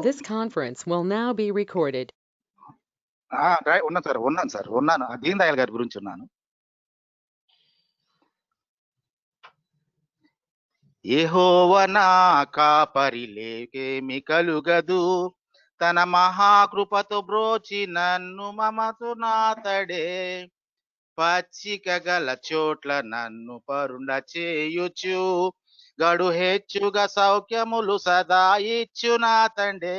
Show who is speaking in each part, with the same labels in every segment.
Speaker 1: This conference will now be recorded.
Speaker 2: ఉన్నాను sir Deen Dayal గారి గురించి ఉన్నాను. యెహోవా నా కాపరి లేకేమి కలుగదు, తన మహాకృపతో బ్రోచి నన్ను మమతు నాతడే. పచ్చిక గల చోట్ల నన్ను పరుండ చేయుచు, గడు హెచ్చుగా సౌఖ్యములు సదా ఇచ్చు నా తండే.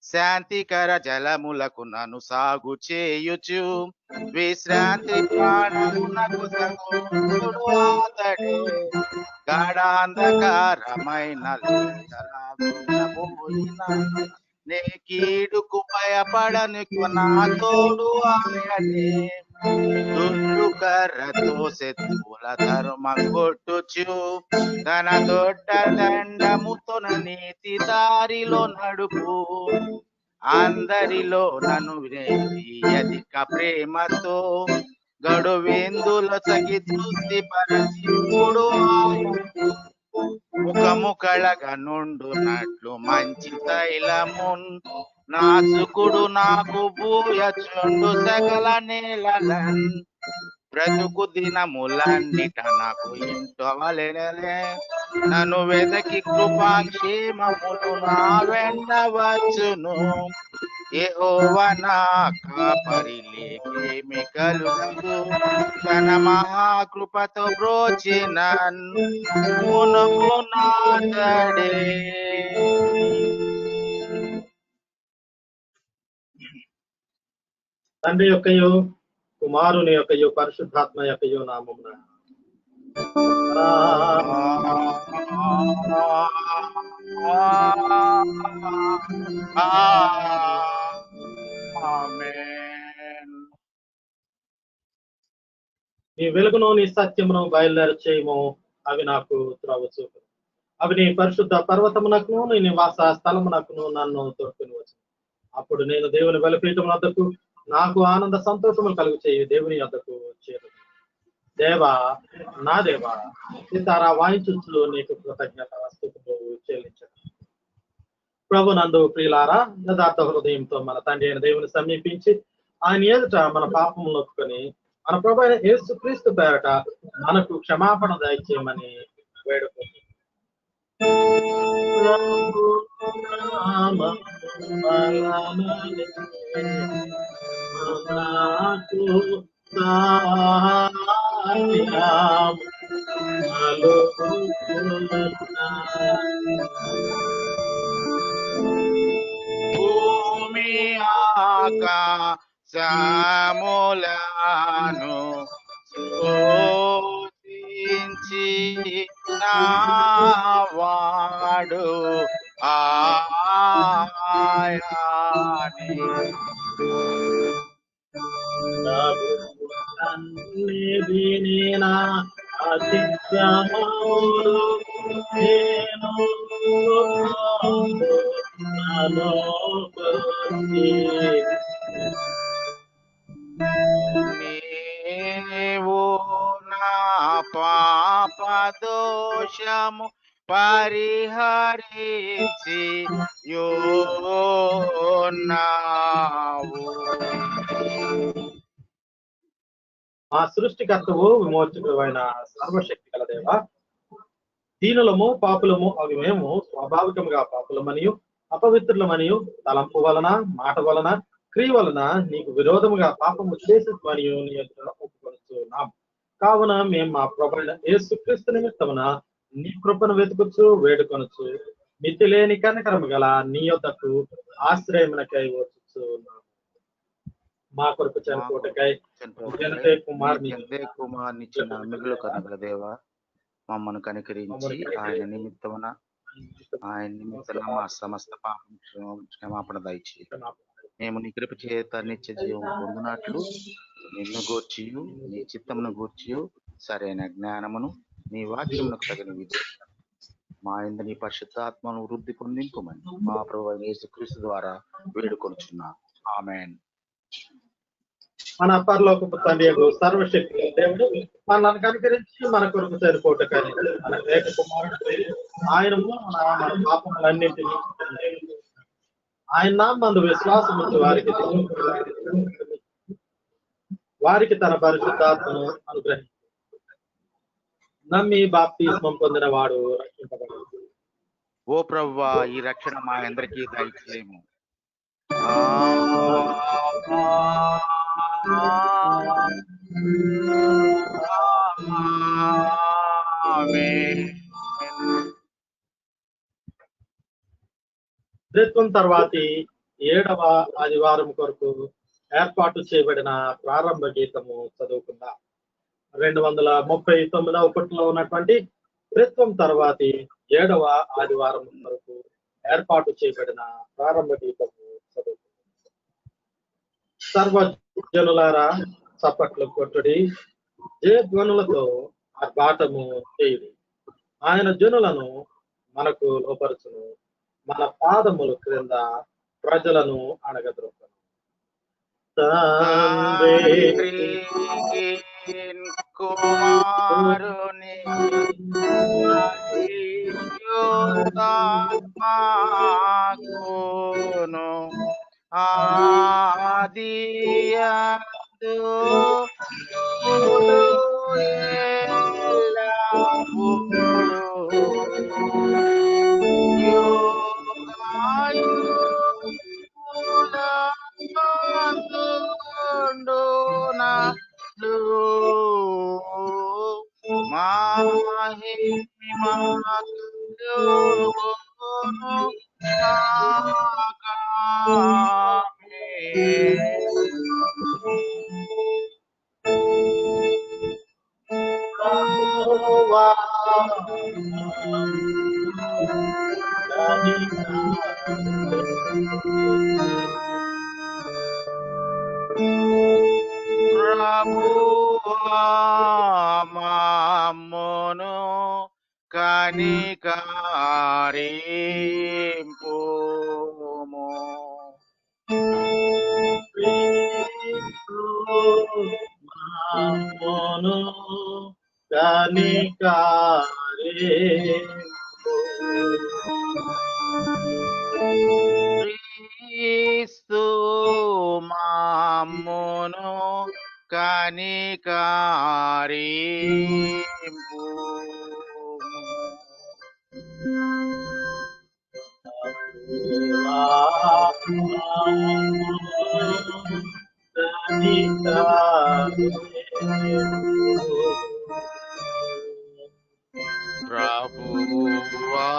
Speaker 2: శాంతికర జలములకు నన్ను సాగు చేయుచు, విశ్రాంతి ప్రాణమునకు సగుడు అతడే. గాఢాంధకారమైన నే కీడుకు భయపడనుకు నా తోడు ఆయనే. దుడ్డు కర్రతో శత్రువుల తరుమ కొట్టుచు, తన దొడ్డ దండముతో నీతి దారిలో నడుపు. అందరిలో నన్ను అధిక ప్రేమతో గడు విందులో సగి తృప్తి పరచిపుడు. ముఖము కళగా నుండునట్లు మంచి తైలమున్ నాసుకుడు నాకు భూయచుండు సకల నేలలన్. బ్రతుకు దినములన్నిట నాకు ఇంటవలెనలే, నన్ను వెదకి కృపాక్షేమములు నా వెంట వచ్చును. యెహోవా నా కాపరి లేకేమి కలుగదు, తన మహాకృపతో బ్రోచి నన్ను మునుకు నాతడే.
Speaker 3: తండ్రి యొక్కయో కుమారుని యొక్కయో పరిశుద్ధాత్మ యొక్కయో నామమున నీ వెలుగును నీ సత్యమును బయలుదేర చేయము, అవి నాకు త్రోవ చూపు. అవి నీ పరిశుద్ధ పర్వతమునకును నీ నివాస స్థలమునకును నన్ను తోడుకుని వచ్చు. అప్పుడు నేను దేవుని బలిపీఠం వద్దకు నాకు ఆనంద సంతోషములు కలుగు చేయి దేవుని వద్దకు చేరు. దేవా నా దేవా, సీతారా వాయించు నీకు కృతజ్ఞత స్తుతులు చెల్లించను. ప్రభు నందు ప్రియులారా, యథార్థ హృదయంతో మన తండ్రి అయిన దేవుని సమీపించి ఆయన ఎదుట మన పాపములు ఒప్పుకొని మన ప్రభు అయిన యేసుక్రీస్తు పేరట మనకు క్షమాపణ దయచేయమని వేడుకుంటున్నాం.
Speaker 2: భూమి ఆకాశములను స్తుతించి నావాడు ఆయనే.
Speaker 3: అన్నిదినేనా అతిక్రమములు నేను
Speaker 2: నీవు నా పాప దోషము పరిహరించి యోన్నావు.
Speaker 3: మా సృష్టికర్తవు విమోచకుడైన సర్వశక్తి గల దేవా, దీనులము పాపులము అవి మేము స్వాభావికముగా పాపులమనియు అపవిత్రులమనియు తలంపు వలన మాట వలన క్రియ వలన నీకు విరోధముగా పాపము చేసేమనియు నీ యొద్ద ఒప్పుకొనుచున్నాం. కావున మేము మా ప్రభువైన యేసుక్రీస్తు నిమిత్తమున నీ కృపను వెతుకుచు వేడుకొనుచు మితి లేని కనికరము గల నీ యొద్దకు ఆశ్రయమునకై వచ్చుచున్నాము. మా కొరకు చనిపోటకై
Speaker 2: కుమార్ని ఇచ్చిన మిగులు కనుగల దేవా, మమ్మను కనికరించి ఆయన నిమిత్తమున మా సమస్త పాపం క్షమాపణ దయచేయి. మేము నీ కృప చేత నిత్య జీవం పొందినట్లు నిన్ను గూర్చియు నీ చిత్తమును గూర్చియు సరైన జ్ఞానమును నీ వాక్యమునకు తగిన విధి మా యందు నీ పరిశుద్ధాత్మను వృద్ధి పొందింపుమని మా ప్రభువైన యేసుక్రీస్తు ద్వారా వేడుకొనుచున్నాం. ఆమేన్.
Speaker 3: మన పరలోకపు తండ్రి సర్వశక్తి దేవుడు మనల్ని కనికరించి మన కొరకు సరిపోటకని మన ఏక కుమారుడు ఆయన మన పాపములన్నింటినీ ఆయన నామందు విశ్వాసం ఉంచి వారికి తన పరిశుద్ధాత్మను అనుగ్రహించి నమ్మి బాప్తిస్మం పొందిన వాడు రక్షింపబడతాడు.
Speaker 2: ఓ ప్రభువా, ఈ రక్షణ మా అందరికీ దయచేయము.
Speaker 3: త్రిత్వం తర్వాతి 7వ ఆదివారం కొరకు ఏర్పాటు చేయబడిన ప్రారంభ గీతము చదువుకుందాం. 239వ పుటలో ఉన్నటువంటి త్రిత్వం తర్వాతి 7వ ఆదివారం కొరకు ఏర్పాటు చేయబడిన ప్రారంభ గీతము చదువుకుందాం. సర్వజనులారా చప్పట్లు కొట్టుడి, జయధ్వనులతో ఆర్భాటము చేయుడి. ఆయన జనులను మనకు లోపరుచును, మన పాదముల క్రింద ప్రజలను అణగద్రొక్కను.
Speaker 2: కుమారుని ఆదియందు ప్రభువా మమ్మును కనికరింపుము.
Speaker 3: మమ్మును
Speaker 2: క్రీస్తు మమ్మును కనికరింపుము. ప్రభువా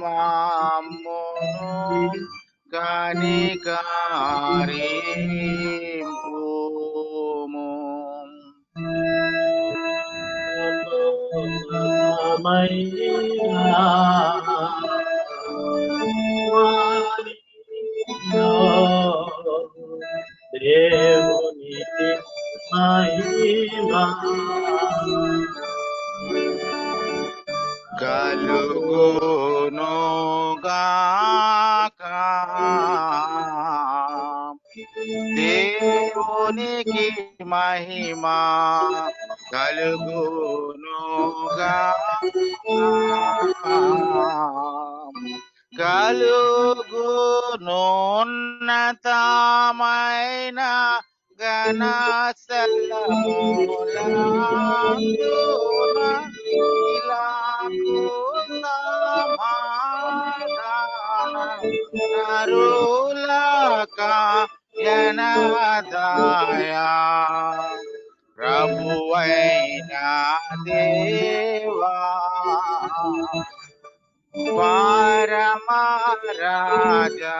Speaker 2: మమ్మును కనికరింపుము.
Speaker 3: దేవునికి మహిమా
Speaker 2: కలుగును గాక. దేవునికి మహిమా కలుగును గాక. కలుగునున్నతమైన ఘన స్థలములందున ఇలాగు సమాధాన నరులక జనదయా. ప్రభువైన దేవా పరమరాజా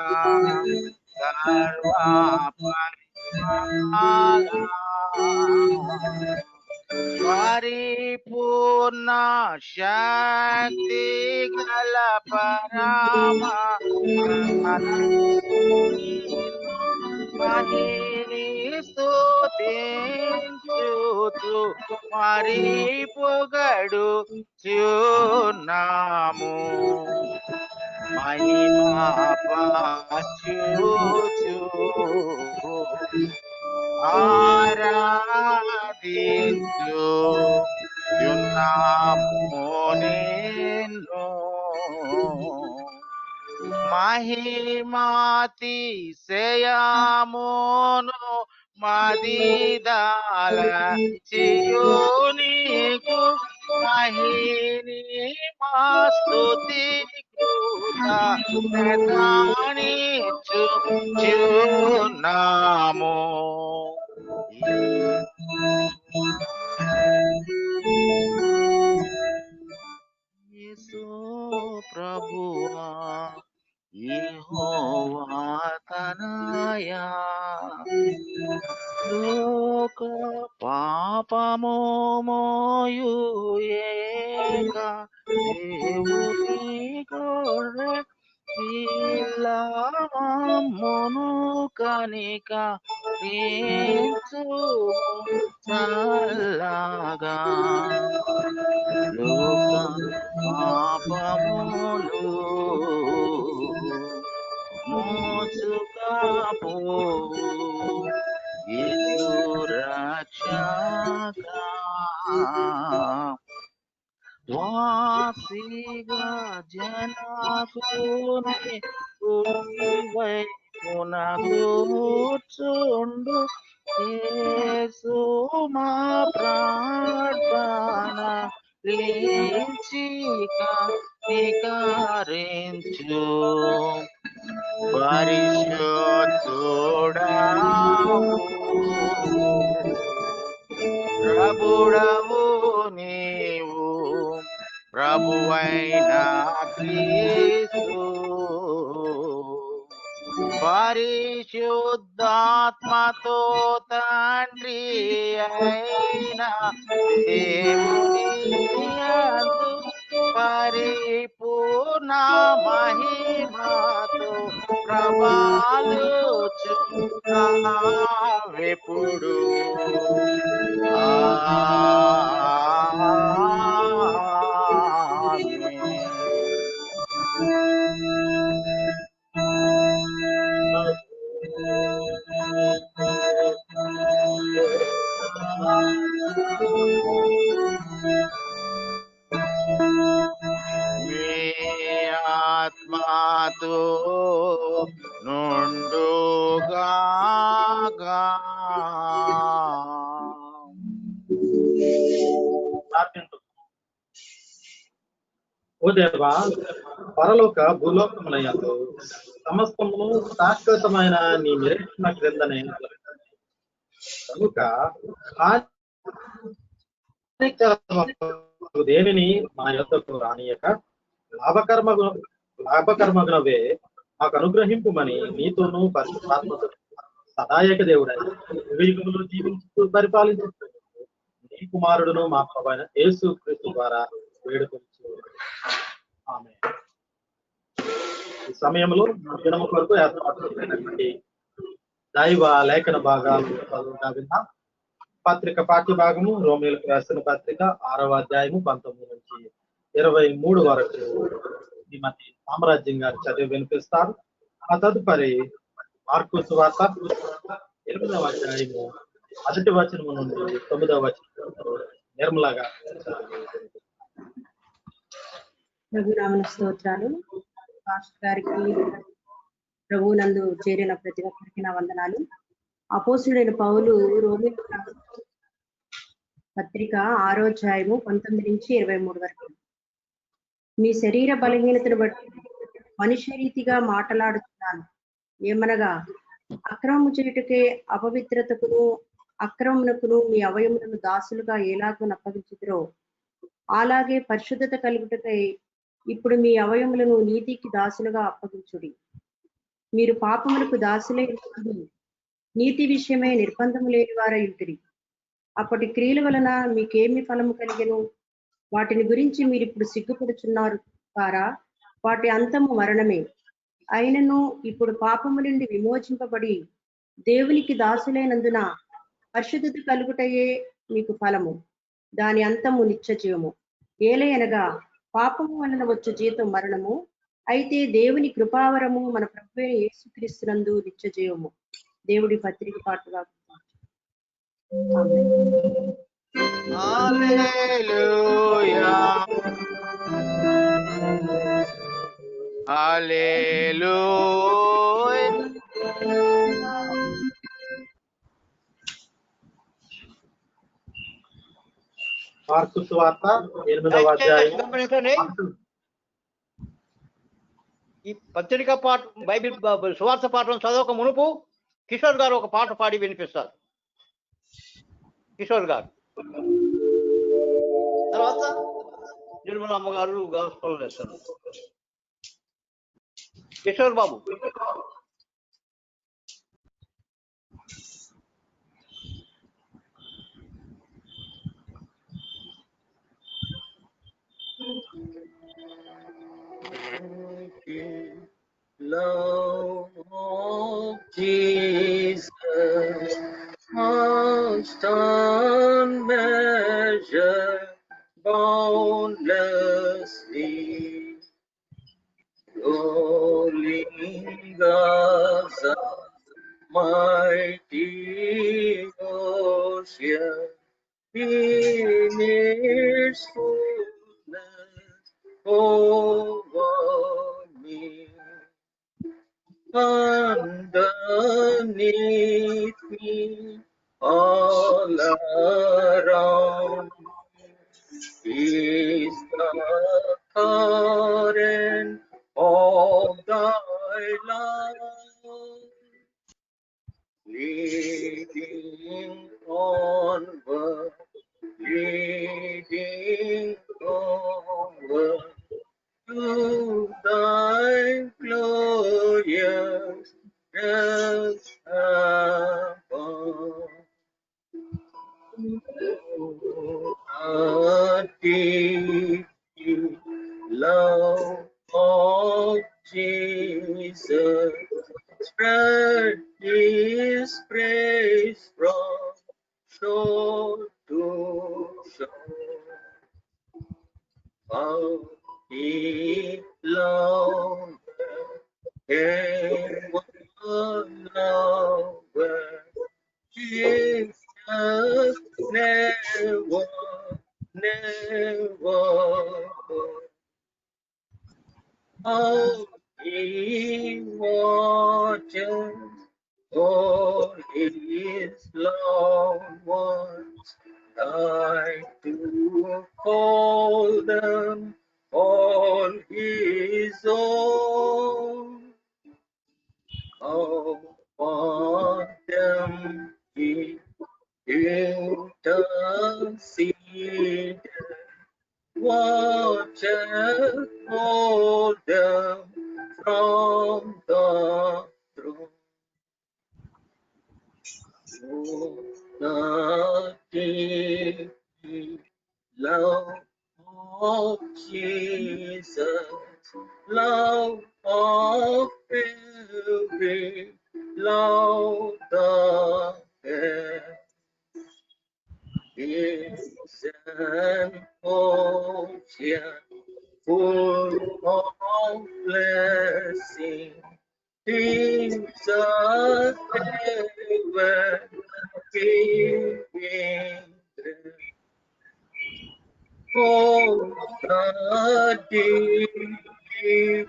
Speaker 2: సర్వపరిపాల పరిపూర్ణ శక్తి గల పరమ మహిని స్తుతించుచు మరి పొగడు చున్నాము. మహిమా పాచుచు ఆరాధించు యున్నాము నిన్ను. మహిమాతిశయమును మదిదాల చియోనికు మహిని మాస్తుతి కృతజ్ఞతానిచ్చుచున్నాము. యేసు ప్రభువా యెహోవా తనయా లోక పాపము మోయు ఏక దేవుని గొర్రె పిల్ల మమ్మును కనికరించుము చల్లగా. లోక పాపములు మోసుకపో యేసు రక్షక. వాసిగా జనకుని కుడివైపున కూర్చుండు యేసు మా ప్రార్థన కనికరించు. పరిశుద్ధుడవు ప్రభుడవు నీవు, ప్రభువైన క్రీస్తు. పరిశుద్ధాత్మతో తండ్రి అయిన దేవుని యందు పరిపూర్ణ మహిమతో ప్రభాలుచున్నావెప్పుడు. మీ ఆత్మతో నుండుగాగా.
Speaker 3: ఓ దేవా, పరలోక భూలోకములందు సమస్తమును శాశ్వతమైన నీ నిరీక్షణ క్రిందనే కనుక దేనిని మా యొద్దకు రానియక లాభకర్మగునవే మాకు అనుగ్రహింపుమని నీతోనూ పరిశుద్ధాత్మతో సదాయక దేవుడై యుగములు జీవించుతూ పరిపాలించు నీ కుమారుడును మా ప్రభువైన యేసు క్రీస్తు ద్వారా వేడుకొచ్చు. ఆమేన్. ఈ సమయంలో దినము కొరకు ఏర్పాటు చేసినటువంటి దైవ లేఖన భాగాలు విన్నాం. పత్రిక పాఠ్య భాగము రోమీయులకు రాసిన పత్రిక 6వ అధ్యాయము 19 నుంచి 23 వరకు శ్రీమతి సామ్రాజ్యం గారు చదివి వినిపిస్తారు. ఆ తదుపరి మార్కు సువార్త 8వ అధ్యాయము 1వ వచనము నుండి 9వ వచనం నిర్మల గారు.
Speaker 4: ప్రభునామన స్తోత్రాలు. పాస్టర్ గారికి, ప్రభువునందు చేరిన ప్రతి ఒక్కరికి నా వందనాలు. అపోస్తుడైన పౌలు రోమీయులకు రాసిన పత్రిక 6వ అధ్యాయము 19 నుంచి 23 వరకు. మీ శరీర బలహీనతను బట్టి మనుష్య రీతిగా మాట్లాడుతున్నాను. ఏమనగా అక్రమము చేయుటకే అపవిత్రతకును అక్రమమునకును మీ అవయములను దాసులుగా ఎలాగో అప్పగించుదురో అలాగే పరిశుద్ధత కలుగుటకై ఇప్పుడు మీ అవయములను నీతికి దాసులుగా అప్పగించుడి. మీరు పాపములకు దాసులై నీతి విషయమై నిర్బంధము లేని వారై ఉంటిరి. అప్పటి క్రియల వలన మీకేమి ఫలము కలిగెను? వాటిని గురించి మీరు ఇప్పుడు సిగ్గుపడుచున్నారు కారా? వాటి అంతము మరణమే. అయినను ఇప్పుడు పాపము నుండి విమోచింపబడి దేవునికి దాసులైనందున పరిశుద్ధత కలుగుటయే మీకు ఫలము, దాని అంతము నిత్య జీవము. ఏలయనగా పాపము వలన వచ్చు జీతం మరణము, అయితే దేవుని కృపావరము మన ప్రభువైన యేసుక్రీస్తునందు నిత్య జీవము. దేవుడి పత్రిక పాటుగా
Speaker 2: హల్లెలూయా హల్లెలూయా.
Speaker 3: మార్కు సువార్త 8వ అధ్యాయం
Speaker 5: గమనించండి. ఈ పత్రిక పాట బైబిల్ సువార్త పాఠం చదవక మునుపు కిషోర్ గారు ఒక పాట పాడి వినిపిస్తారు. కిషోర్ గారు తర్వాత నిర్మలమ్మ గారు గాస్పల్ వేస్తారు. Kishore Babu.
Speaker 6: Love of Jesus, most unmeasured, boundlessly, rolling us up, mighty ocean, in its fullness over me. Underneath me, all around is the current of thy love, leading onward, to thy glorious rest above. The deep love of Jesus spread his praise from shore to shore. How he loved and lover, Jesus never. How he watches o'er his loved ones, died to call them all his own. Upon them he interceded, watcheth o'er them from the throne. The deep love of Jesus, love of every love the fair, is an ocean full of blessing. Jesus heaven giving grace. Oh, the deep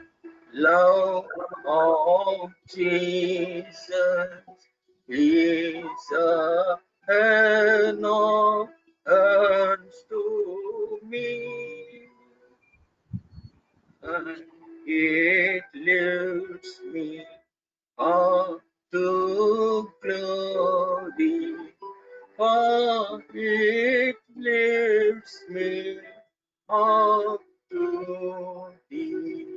Speaker 6: love of Jesus is a hand of hands to me, and it lifts me up to glory, for it lifts me up to thee.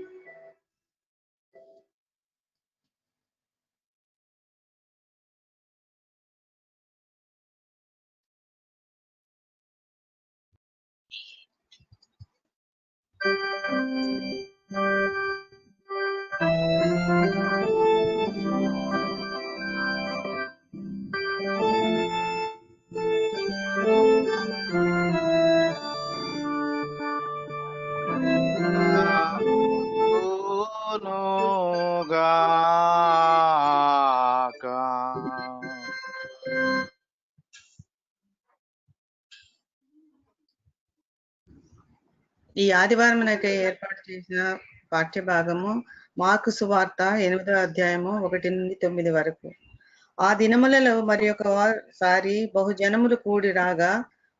Speaker 2: గాక.
Speaker 7: ఈ ఆదివారం ఏర్పాటు చేసిన పాఠ్య భాగము mark సువార్త 8వ అధ్యాయము 1-9 వరకు. ఆ దినములలో మరి ఒకసారి బహుజనములు కూడి రాగా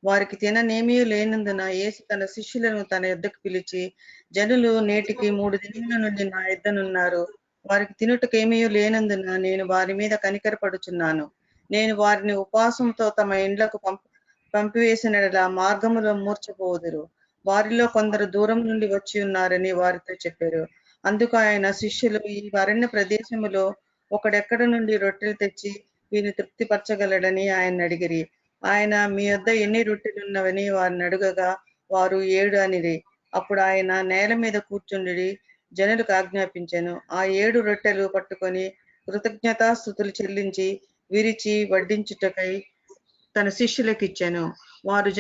Speaker 7: వారికి తిననేమీ లేనందున యేసు తన శిష్యులను తన యొద్దకు పిలిచి, జనులు నేటికి 3 దినముల నుండి నా యొద్దనున్నారు, వారికి తినుటకేమీ లేనందున నేను వారి మీద కనికరపడుచున్నాను. నేను వారిని ఉపవాసంతో తమ ఇండ్లకు పంపివేసిన మార్గములో మూర్చపోదురు. వారిలో కొందరు దూరం నుండి వచ్చి ఉన్నారని వారితో చెప్పారు. అందుకు ఆయన శిష్యులు, ఈ అరణ్య ప్రదేశములో ఒకడెక్కడ నుండి రొట్టెలు తెచ్చి వీరిని తృప్తిపరచగలడని ఆయన అడిగిరి. ఆయన, మీ యొద్ద ఎన్ని రొట్టెలున్నవని వారిని అడుగగా వారు 7 అనిరి. అప్పుడు ఆయన నేల మీద కూర్చుండి జనులకు ఆజ్ఞాపించెను. ఆ 7 రొట్టెలు పట్టుకొని కృతజ్ఞతాస్తుతులు చెల్లించి విరిచి వడ్డించుటకై తన శిష్యులకు ఇచ్చాను. వారు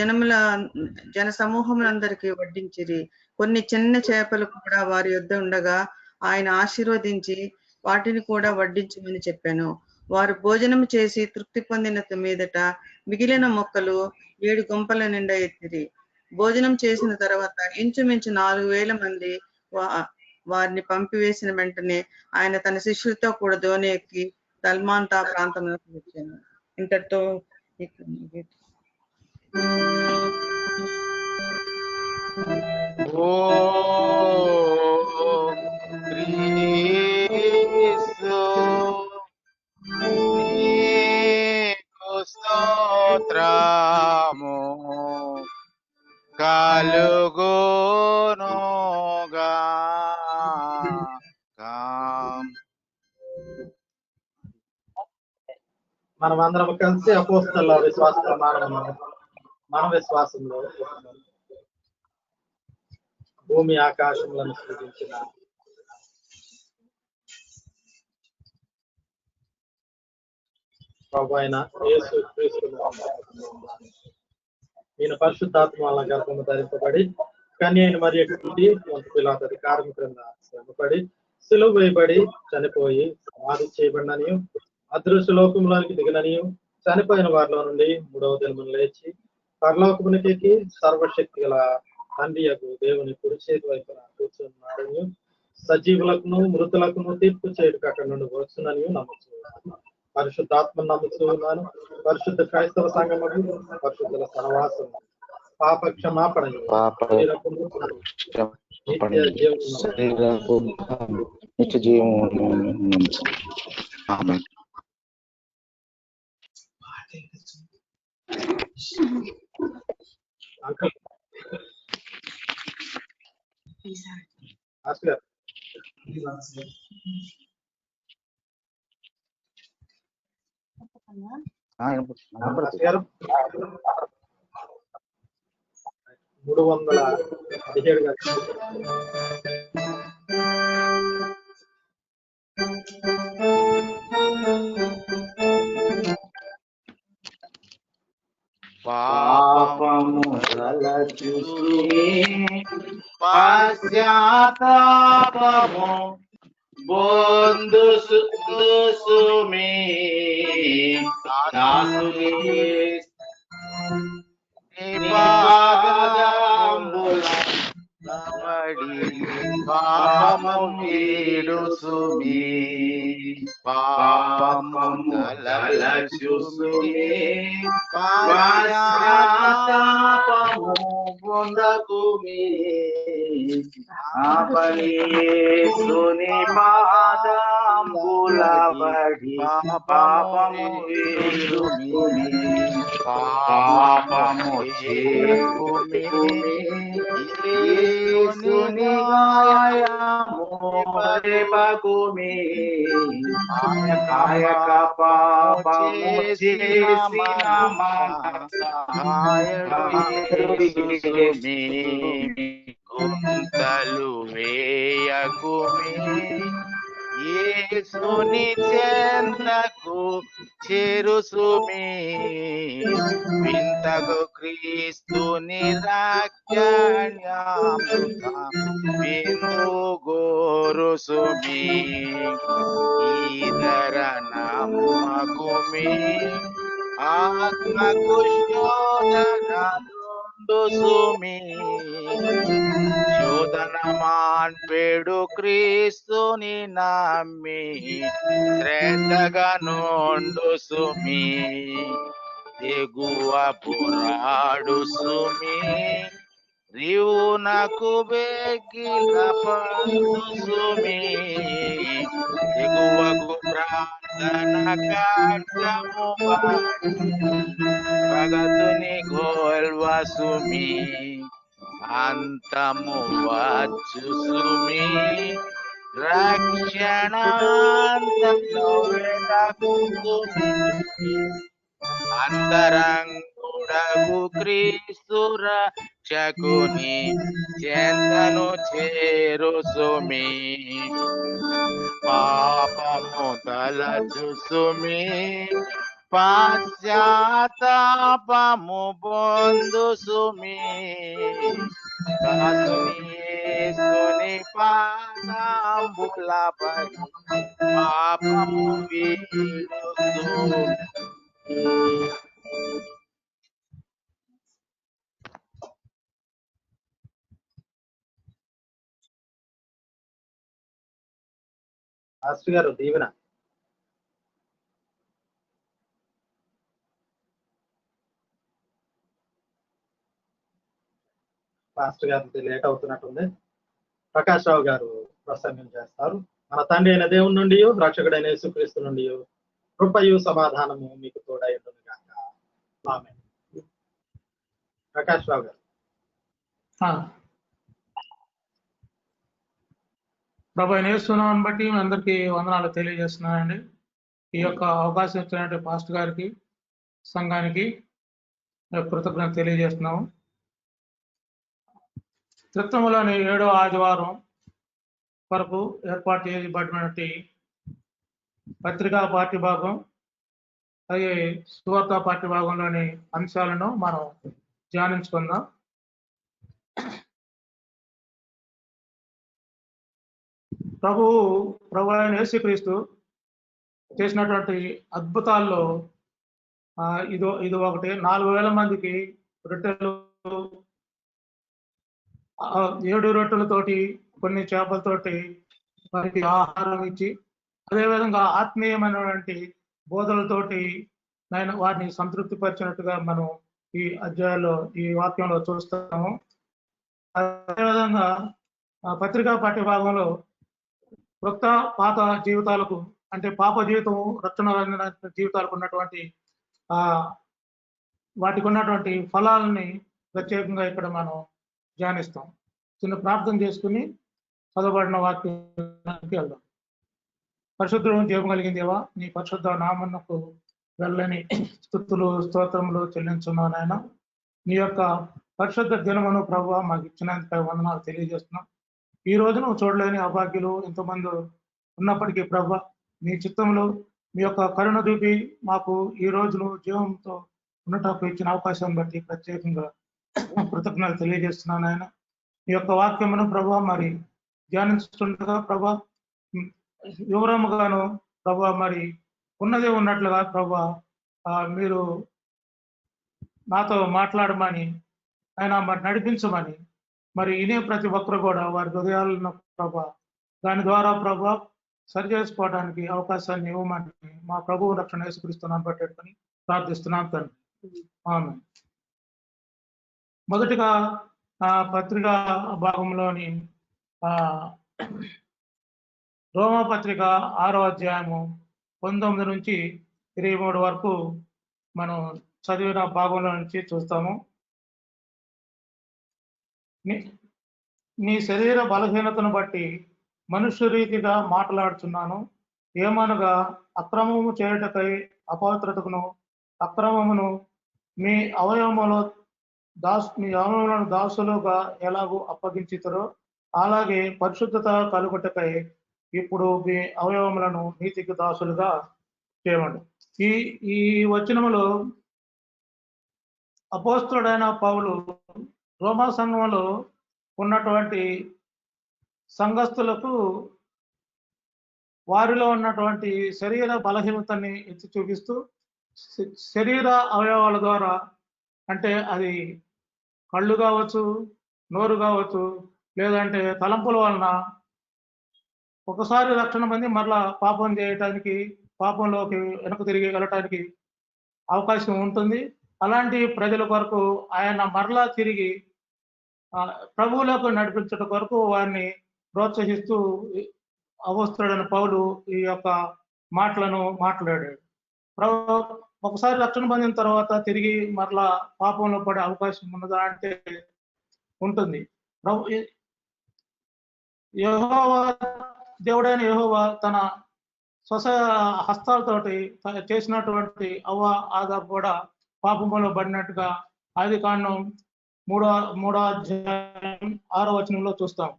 Speaker 7: జన సమూహములందరికీ వడ్డించిరి. కొన్ని చిన్న చేపలు కూడా వారి యొద్ద ఉండగా ఆయన ఆశీర్వదించి వాటిని కూడా వడ్డించమని చెప్పాను. వారు భోజనం చేసి తృప్తి పొందిన మీదట మిగిలిన మొక్కలు 7 గుంపల నిండా ఎత్తిరి. భోజనం చేసిన తర్వాత ఇంచుమించు 4,000 మంది వారిని పంపివేసిన వెంటనే ఆయన తన శిష్యులతో కూడా దోణి ఎక్కి దల్మాంతా ప్రాంతంలోకి వచ్చాను. ఇంతటితో
Speaker 2: ఓ క్రీస్తు నీకు స్తోత్రము కలుగునుగా.
Speaker 3: మనం అందరం కలిసి అపోస్తల విశ్వాస ప్రమాణం మన విశ్వాసంలో భూమి ఆకాశములను సృజించిన ప్రభు అయిన యేసు క్రీస్తును ఈయన పరిశుద్ధాత్మ వల్ల గర్భము ధరింపబడి కన్యైన మరియకు పుట్టి వంతు పిలాతు కార్మికులంగా శ్రమపడి సిలువ వేయబడి చనిపోయి సమాధి చేయబడిననియు అదృశ్య లోకంలోనికి దిగిననియు చనిపోయిన వారిలో నుండి 3వ దినమున లేచి పరలోకమునికి సర్వశక్తి గల తండ్రియగు దేవుని కుడి చేతి వైపున కూర్చున్నాడని సజీవులకును మృతులకును తీర్పు చేయుటకు అక్కడి నుండి వచ్చునని నమ్ముతున్నాను. పరిశుద్ధాత్మను నమ్ముతున్నాను. పరిశుద్ధ క్రైస్తవ సంఘమును పరిశుద్ధుల సహవాసం పాప క్షమాపణ
Speaker 2: నిత్య జీవం.
Speaker 3: అంకల్ ఆస్కర్ 317
Speaker 2: పాపము తలచుకుని పశ్చాత్తాపము బొందుసుమి దాసుని పాదముల నవడి పాపము వీడుసుమి పాపము తలచుకుని పశ్చాత్తాపము పొందకుమి ఆపయేసుని పాదములబడి పాపము వీడుసుమి పాపము చేకుమి యేసుని గాయము రేపకుమి ఆయక పాపము చేసిన మనసాయడుసుమి గుంతలు వేయకుమి యేసుని చెంతకు చేరుసుమి వింతకు క్రీస్తుని రాజ్యాన్యగోరుసుమి ఈదర నమ్మకుమి ఆత్మకు శోధనలుండుసుమి శోధన మాన్పేడు క్రీస్తుని నమ్మి శ్రద్ధగా నుండు సుమి దిగువ పోరాడు సుమి రివునకు బెగిల పడు సుమి దిగువకు ప్రార్థన ఖడ్గము ప్రగతుని గోల్వ సుమి అంతము వచ్చు సుమి రక్షణాంతలో వెదకు సుమి అంతరంగుడగు క్రీస్తు రక్షకుని చెంతను చేరు సుమి పాపము తలచు సుమి పశ్చాత్తాపము పొందు సుమి యేసుని పాదంబులపై పాపము వీడు సుమి.
Speaker 3: పాస్టర్ గారు దీవెన. పాస్టర్ గారికి లేట్ అవుతున్నట్టుంది. ప్రకాష్ రావు గారు ప్రసంగం చేస్తారు. మన తండ్రి అయిన దేవుని నుండి రక్షకుడైన యేసుక్రీస్తు నుండి కృపయు సమాధానము మీకు తోడై ఉంటుంది గాక. ఆమేన్. ప్రకాష్ రావు గారు.
Speaker 8: ప్రభు యేసునామమును బట్టి మీ అందరికీ వందనాలు తెలియజేస్తున్నానండి. ఈ యొక్క అవకాశం ఇచ్చినటువంటి పాస్టర్ గారికి, సంఘానికి కృతజ్ఞత తెలియజేస్తున్నాము. క్రితంలోని 7వ ఆదివారం వరకు ఏర్పాటు చేయబడినటువంటి పత్రికా పాఠ్య భాగం అలాగే సువార్త పాఠ్య భాగంలోని అంశాలను మనం ధ్యానించుకుందాం. ప్రభు అయిన యేసుక్రీస్తు చేసినటువంటి అద్భుతాల్లో ఇది ఒకటి. 4,000 మందికి రొట్టెలు 7 రొట్టెలతోటి కొన్ని చేపలతోటి వారికి ఆహారం ఇచ్చి, అదేవిధంగా ఆత్మీయమైనటువంటి బోధలతోటి వారిని సంతృప్తి పరిచినట్టుగా మనం ఈ అధ్యాయంలో ఈ వాక్యంలో చూస్తాము. అదేవిధంగా పత్రికా పాఠ్య భాగంలో కొత్త పాత జీవితాలకు, అంటే పాప జీవితం, రక్షణ జీవితాలకు ఉన్నటువంటి వాటికి ఉన్నటువంటి ఫలాలని ప్రత్యేకంగా ఇక్కడ మనం ధ్యానిస్తాం. చిన్న ప్రార్థన చేసుకుని చదవబడిన వాక్యానికి వెళ్దాం. పరిశుద్ధుడు, జీవం కలిగిన దేవా, నీ పరిశుద్ధ నామమునకు వెళ్ళని స్తుతులు స్తోత్రములు చెల్లించున్నాను నాయన. నీ యొక్క పరిశుద్ధ దినమును ప్రభువా మాకు ఇచ్చినందుకు వందనాలు తెలియజేస్తున్నాం. ఈ రోజు నువ్వు చూడలేని అభాగ్యులు ఎంతోమంది ఉన్నప్పటికీ ప్రభువా, నీ చిత్తంలో మీ యొక్క కరుణ చూపి మాకు ఈ రోజును జీవంతో ఉండటకు ఇచ్చిన అవకాశాన్ని బట్టి ప్రత్యేకంగా కృతజ్ఞతలు తెలియజేస్తున్నాను ఆయన. ఈ యొక్క వాక్యమును ప్రభువా మరి ధ్యానించుతుండగా ప్రభువా వివరముగాను ప్రభువా మరి ఉన్నదే ఉన్నట్లుగా ప్రభువా మీరు నాతో మాట్లాడమని ఆయన మరి నడిపించమని, మరి ఇనే ప్రతి ఒక్కరు కూడా వారి హృదయాలను ప్రభా దాని ద్వారా ప్రభా సరి చేసుకోవడానికి అవకాశాన్ని ఇవ్వమని మా ప్రభువు రక్షణ యేసుక్రీస్తునామమున పెట్టుకొని ప్రార్థిస్తున్నాం తండ్రి. ఆమేన్. మొదటిగా పత్రికా భాగంలోని రోమా పత్రిక 6వ అధ్యాయము 19 నుంచి 23 వరకు మనం చదివిన భాగంలో నుంచి చూస్తాము. నీ శరీర బలహీనతను బట్టి మనుష్య రీతిగా మాట్లాడుచున్నాను. ఏమనగా అక్రమము చేయుటకై అపవిత్రతకును అక్రమమును మీ అవయవములను దాసులుగా ఎలాగూ అప్పగించుతారో అలాగే పరిశుద్ధత కలుగుటకై ఇప్పుడు మీ అవయవములను నీతికి దాసులుగా చేయండి. ఈ వచనములో అపోస్తలుడైన పౌలు రోమా సంఘంలో ఉన్నటువంటి సంఘస్థులకు వారిలో ఉన్నటువంటి శరీర బలహీనతని ఎత్తి చూపిస్తూ, శరీర అవయవాల ద్వారా, అంటే అది కళ్ళు కావచ్చు, నోరు కావచ్చు, లేదంటే తలంపుల వలన ఒకసారి రక్షణ పొంది మరలా పాపం చేయటానికి, పాపంలోకి వెనక్కి తిరిగి వెళ్ళటానికి అవకాశం ఉంటుంది. అలాంటి ప్రజల కొరకు ఆయన మరలా తిరిగి ప్రభువులకు నడిపించడం కొరకు వారిని ప్రోత్సహిస్తూ అపోస్తలుడైన పౌలు ఈ యొక్క మాటలను మాట్లాడాడు. ఒకసారి రక్షణ పొందిన తర్వాత తిరిగి మరలా పాపంలో పడే అవకాశం ఉన్నదా అంటే ఉంటుంది. యెహోవా దేవుడైన యెహోవా తన హస్తాలతోటి చేసినటువంటి ఆదాము కూడా పాపంలో పడినట్టుగా ఆదికాండం 3వ అధ్యాయం 6వ వచనంలో చూస్తాం.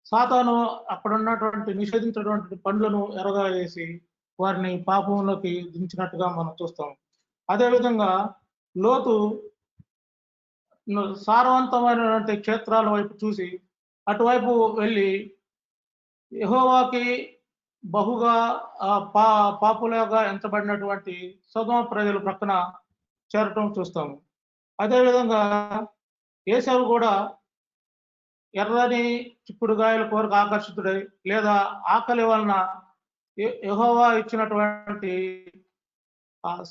Speaker 8: సాతాను అక్కడ ఉన్నటువంటి నిషేధించినటువంటి పండ్లను ఎరగా వేసి వారిని పాపంలోకి దించినట్టుగా మనం చూస్తాం. అదేవిధంగా లోతు సారవంతమైనటువంటి క్షేత్రాల వైపు చూసి అటువైపు వెళ్ళి యెహోవాకి బహుగా పాపులుగా ఎంచబడినటువంటి సొదొమ ప్రజల ప్రక్కన చేరటం చూస్తాము. అదేవిధంగా ఏశావు కూడా ఎర్రని చిక్కుడుగాయల కోరకు ఆకర్షితుడై లేదా ఆకలి వలన యెహోవా ఇచ్చినటువంటి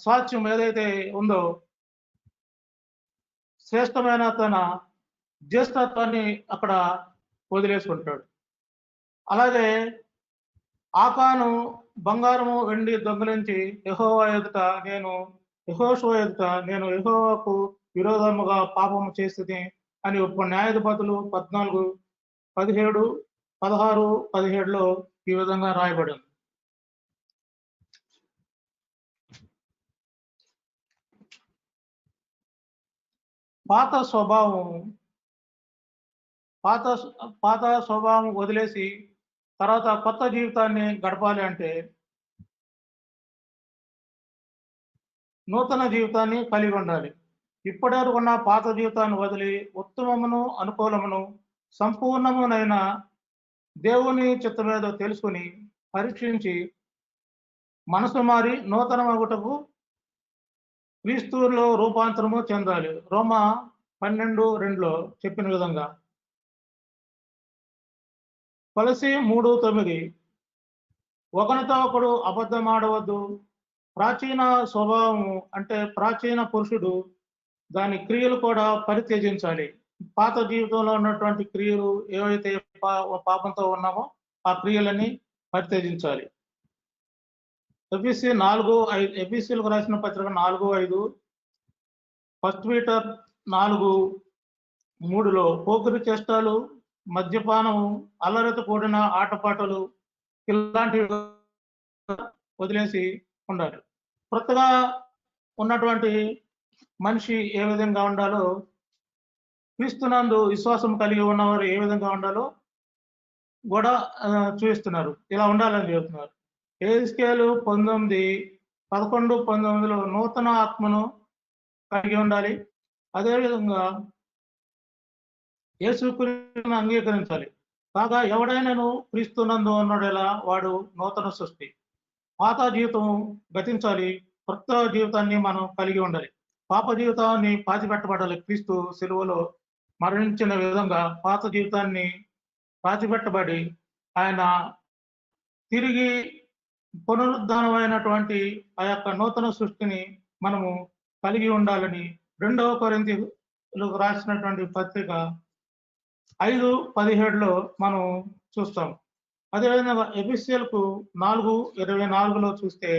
Speaker 8: స్వాస్థ్యం ఏదైతే ఉందో శ్రేష్టమైన తన జ్యేష్ఠత్వాన్ని అక్కడ వదిలేసుకుంటాడు. అలాగే ఆకాను బంగారము వెండి దొంగిలించి యెహోవా ఎదుట యెహోషువ ఎదుట నేను యెహోవాకు విరోధముగా పాపము చేస్తుంది అని న్యాయాధిపతులు 14, 17, 17లో ఈ విధంగా రాయబడింది. పాత స్వభావం వదిలేసి తర్వాత కొత్త జీవితాన్ని గడపాలి అంటే నూతన జీవితాన్ని కలిగి ఉండాలి. ఇప్పటివరకు ఉన్న పాత జీవితాన్ని వదిలి ఉత్తమమును అనుకూలమును సంపూర్ణమునైన దేవుని చిత్తమేదో తెలుసుకుని పరీక్షించి మనసు మారి నూతన మగుటకు క్రీస్తులో రూపాంతరము చెందాలి. రోమా 12:2లో చెప్పిన విధంగా. కొలస్సీ 3:9 ఒకనితో ఒకడు అబద్ధం ఆడవద్దు. ప్రాచీన స్వభావము అంటే ప్రాచీన పురుషుడు దాని క్రియలు కూడా పరిత్యజించాలి. పాత జీవితంలో ఉన్నటువంటి క్రియలు ఏవైతే పాపంతో ఉన్నామో ఆ క్రియలని పరిత్యజించాలి. ఎఫెసీయులకు రాసిన పత్రిక 4:5, 1 పీటర్ 4:3లో పోకిరి చేష్టాలు, మద్యపానము, అల్లరితో కూడిన ఆటపాటలు ఇలాంటివి వదిలేసి ఉండాలి. కొత్తగా ఉన్నటువంటి మనిషి ఏ విధంగా ఉండాలో, క్రీస్తునందు విశ్వాసం కలిగి ఉన్నవారు ఏ విధంగా ఉండాలో కూడా చూపిస్తున్నారు. ఇలా ఉండాలని చెబుతున్నారు. యెహెజ్కేలు 11, 19లో నూతన ఆత్మను కలిగి ఉండాలి. అదేవిధంగా యేసుక్రీస్తును అంగీకరించాలి. కాగా ఎవడైనాను క్రీస్తునందు ఉన్నాడేలా వాడు నూతన సృష్టి. పాత జీవితం గతించాలి, కొత్త జీవితాన్ని మనం కలిగి ఉండాలి. పాప జీవితాన్ని పాతిపెట్టబడాలి. క్రీస్తు సిలువలో మరణించిన విధంగా పాత జీవితాన్ని పాతిపెట్టబడి ఆయన తిరిగి పునరుద్ధానమైనటువంటి ఆ యొక్క నూతన సృష్టిని మనము కలిగి ఉండాలని 2వ కొరింథీయులకు రాసినటువంటి పత్రిక 5:17లో మనం చూస్తాం. అదేవిధంగా ఎఫెసీయులకు 4:24లో చూస్తే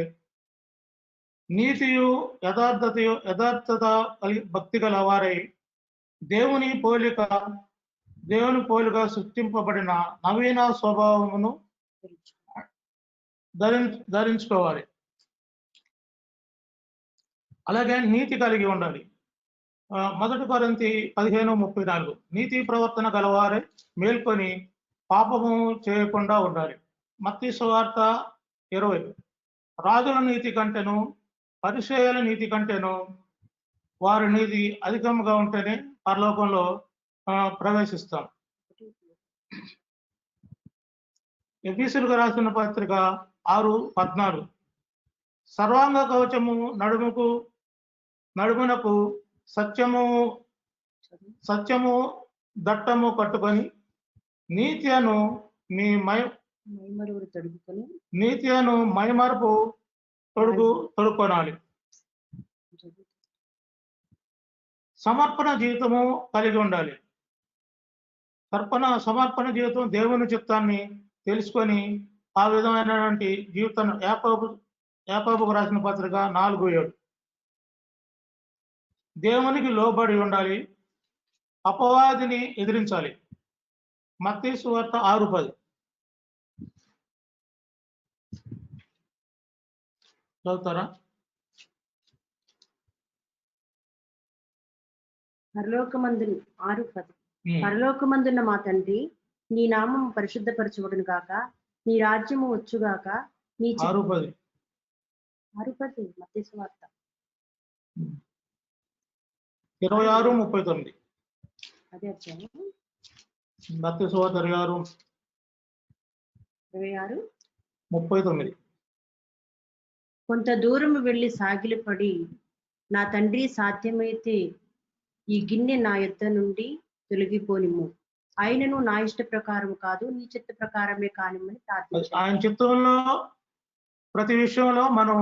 Speaker 8: నీతియు యథార్థత భక్తి గల వారై దేవుని పోలిక సృష్టింపబడిన నవీన స్వభావమును ధరించుకోవాలి. అలాగే నీతి కలిగి ఉండాలి. 1 కొరింథీ 15:34 నీతి ప్రవర్తన గలవారే మేల్కొని పాపము చేయకుండా ఉండాలి. మత్తయి సువార్త 20 రాజుల నీతి కంటేను పరిసయ్యుల నీతి కంటేను వారి నీతి అధికముగా ఉంటేనే పరలోకంలో ప్రవేశిస్తాం. ఎఫెసీయులకు రాసిన పత్రిక 6:14 సర్వాంగ కవచము నడుమునకు సత్యము దట్టము కట్టుకొని నీతియను మీ
Speaker 4: మైమరువురు తొడుగుకొని
Speaker 8: నీతియను మైమరుపు తొడుక్కొనాలి. సమర్పణ జీవితము కలిగి ఉండాలి. సమర్పణ జీవితం దేవుని చిత్తాన్ని తెలుసుకొని ఆ విధమైనటువంటి జీవితం యాకోబుకు రాసిన పత్రిక 4:7. దేవునికి లోబడి ఉండాలి, అపవాదిని ఎదిరించాలి. మత్తయి సువార్త 6:10 చదువుతారా?
Speaker 4: పరలోకమందున్న మా తండ్రి, నీ నామం పరిశుద్ధపరచబడును గాక, నీ రాజ్యము వచ్చుగాక, నీ
Speaker 8: 6:10
Speaker 4: మత్తయి సువార్త
Speaker 8: 26:39.
Speaker 4: అదే అధ్యాయం
Speaker 8: మత్తయి సువార్త 26:39.
Speaker 4: కొంత దూరం వెళ్లి సాగిలపడి, నా తండ్రి సాధ్యమైతే ఈ గిన్నె నా యొద్ద నుండి తొలగిపోనిమ్ము, ఆయనను నా ఇష్ట ప్రకారం కాదు నీ చిత్త ప్రకారమే కానిమ్మని ప్రార్థించాను.
Speaker 8: ఆయన చిత్తంలో ప్రతి విషయంలో మనం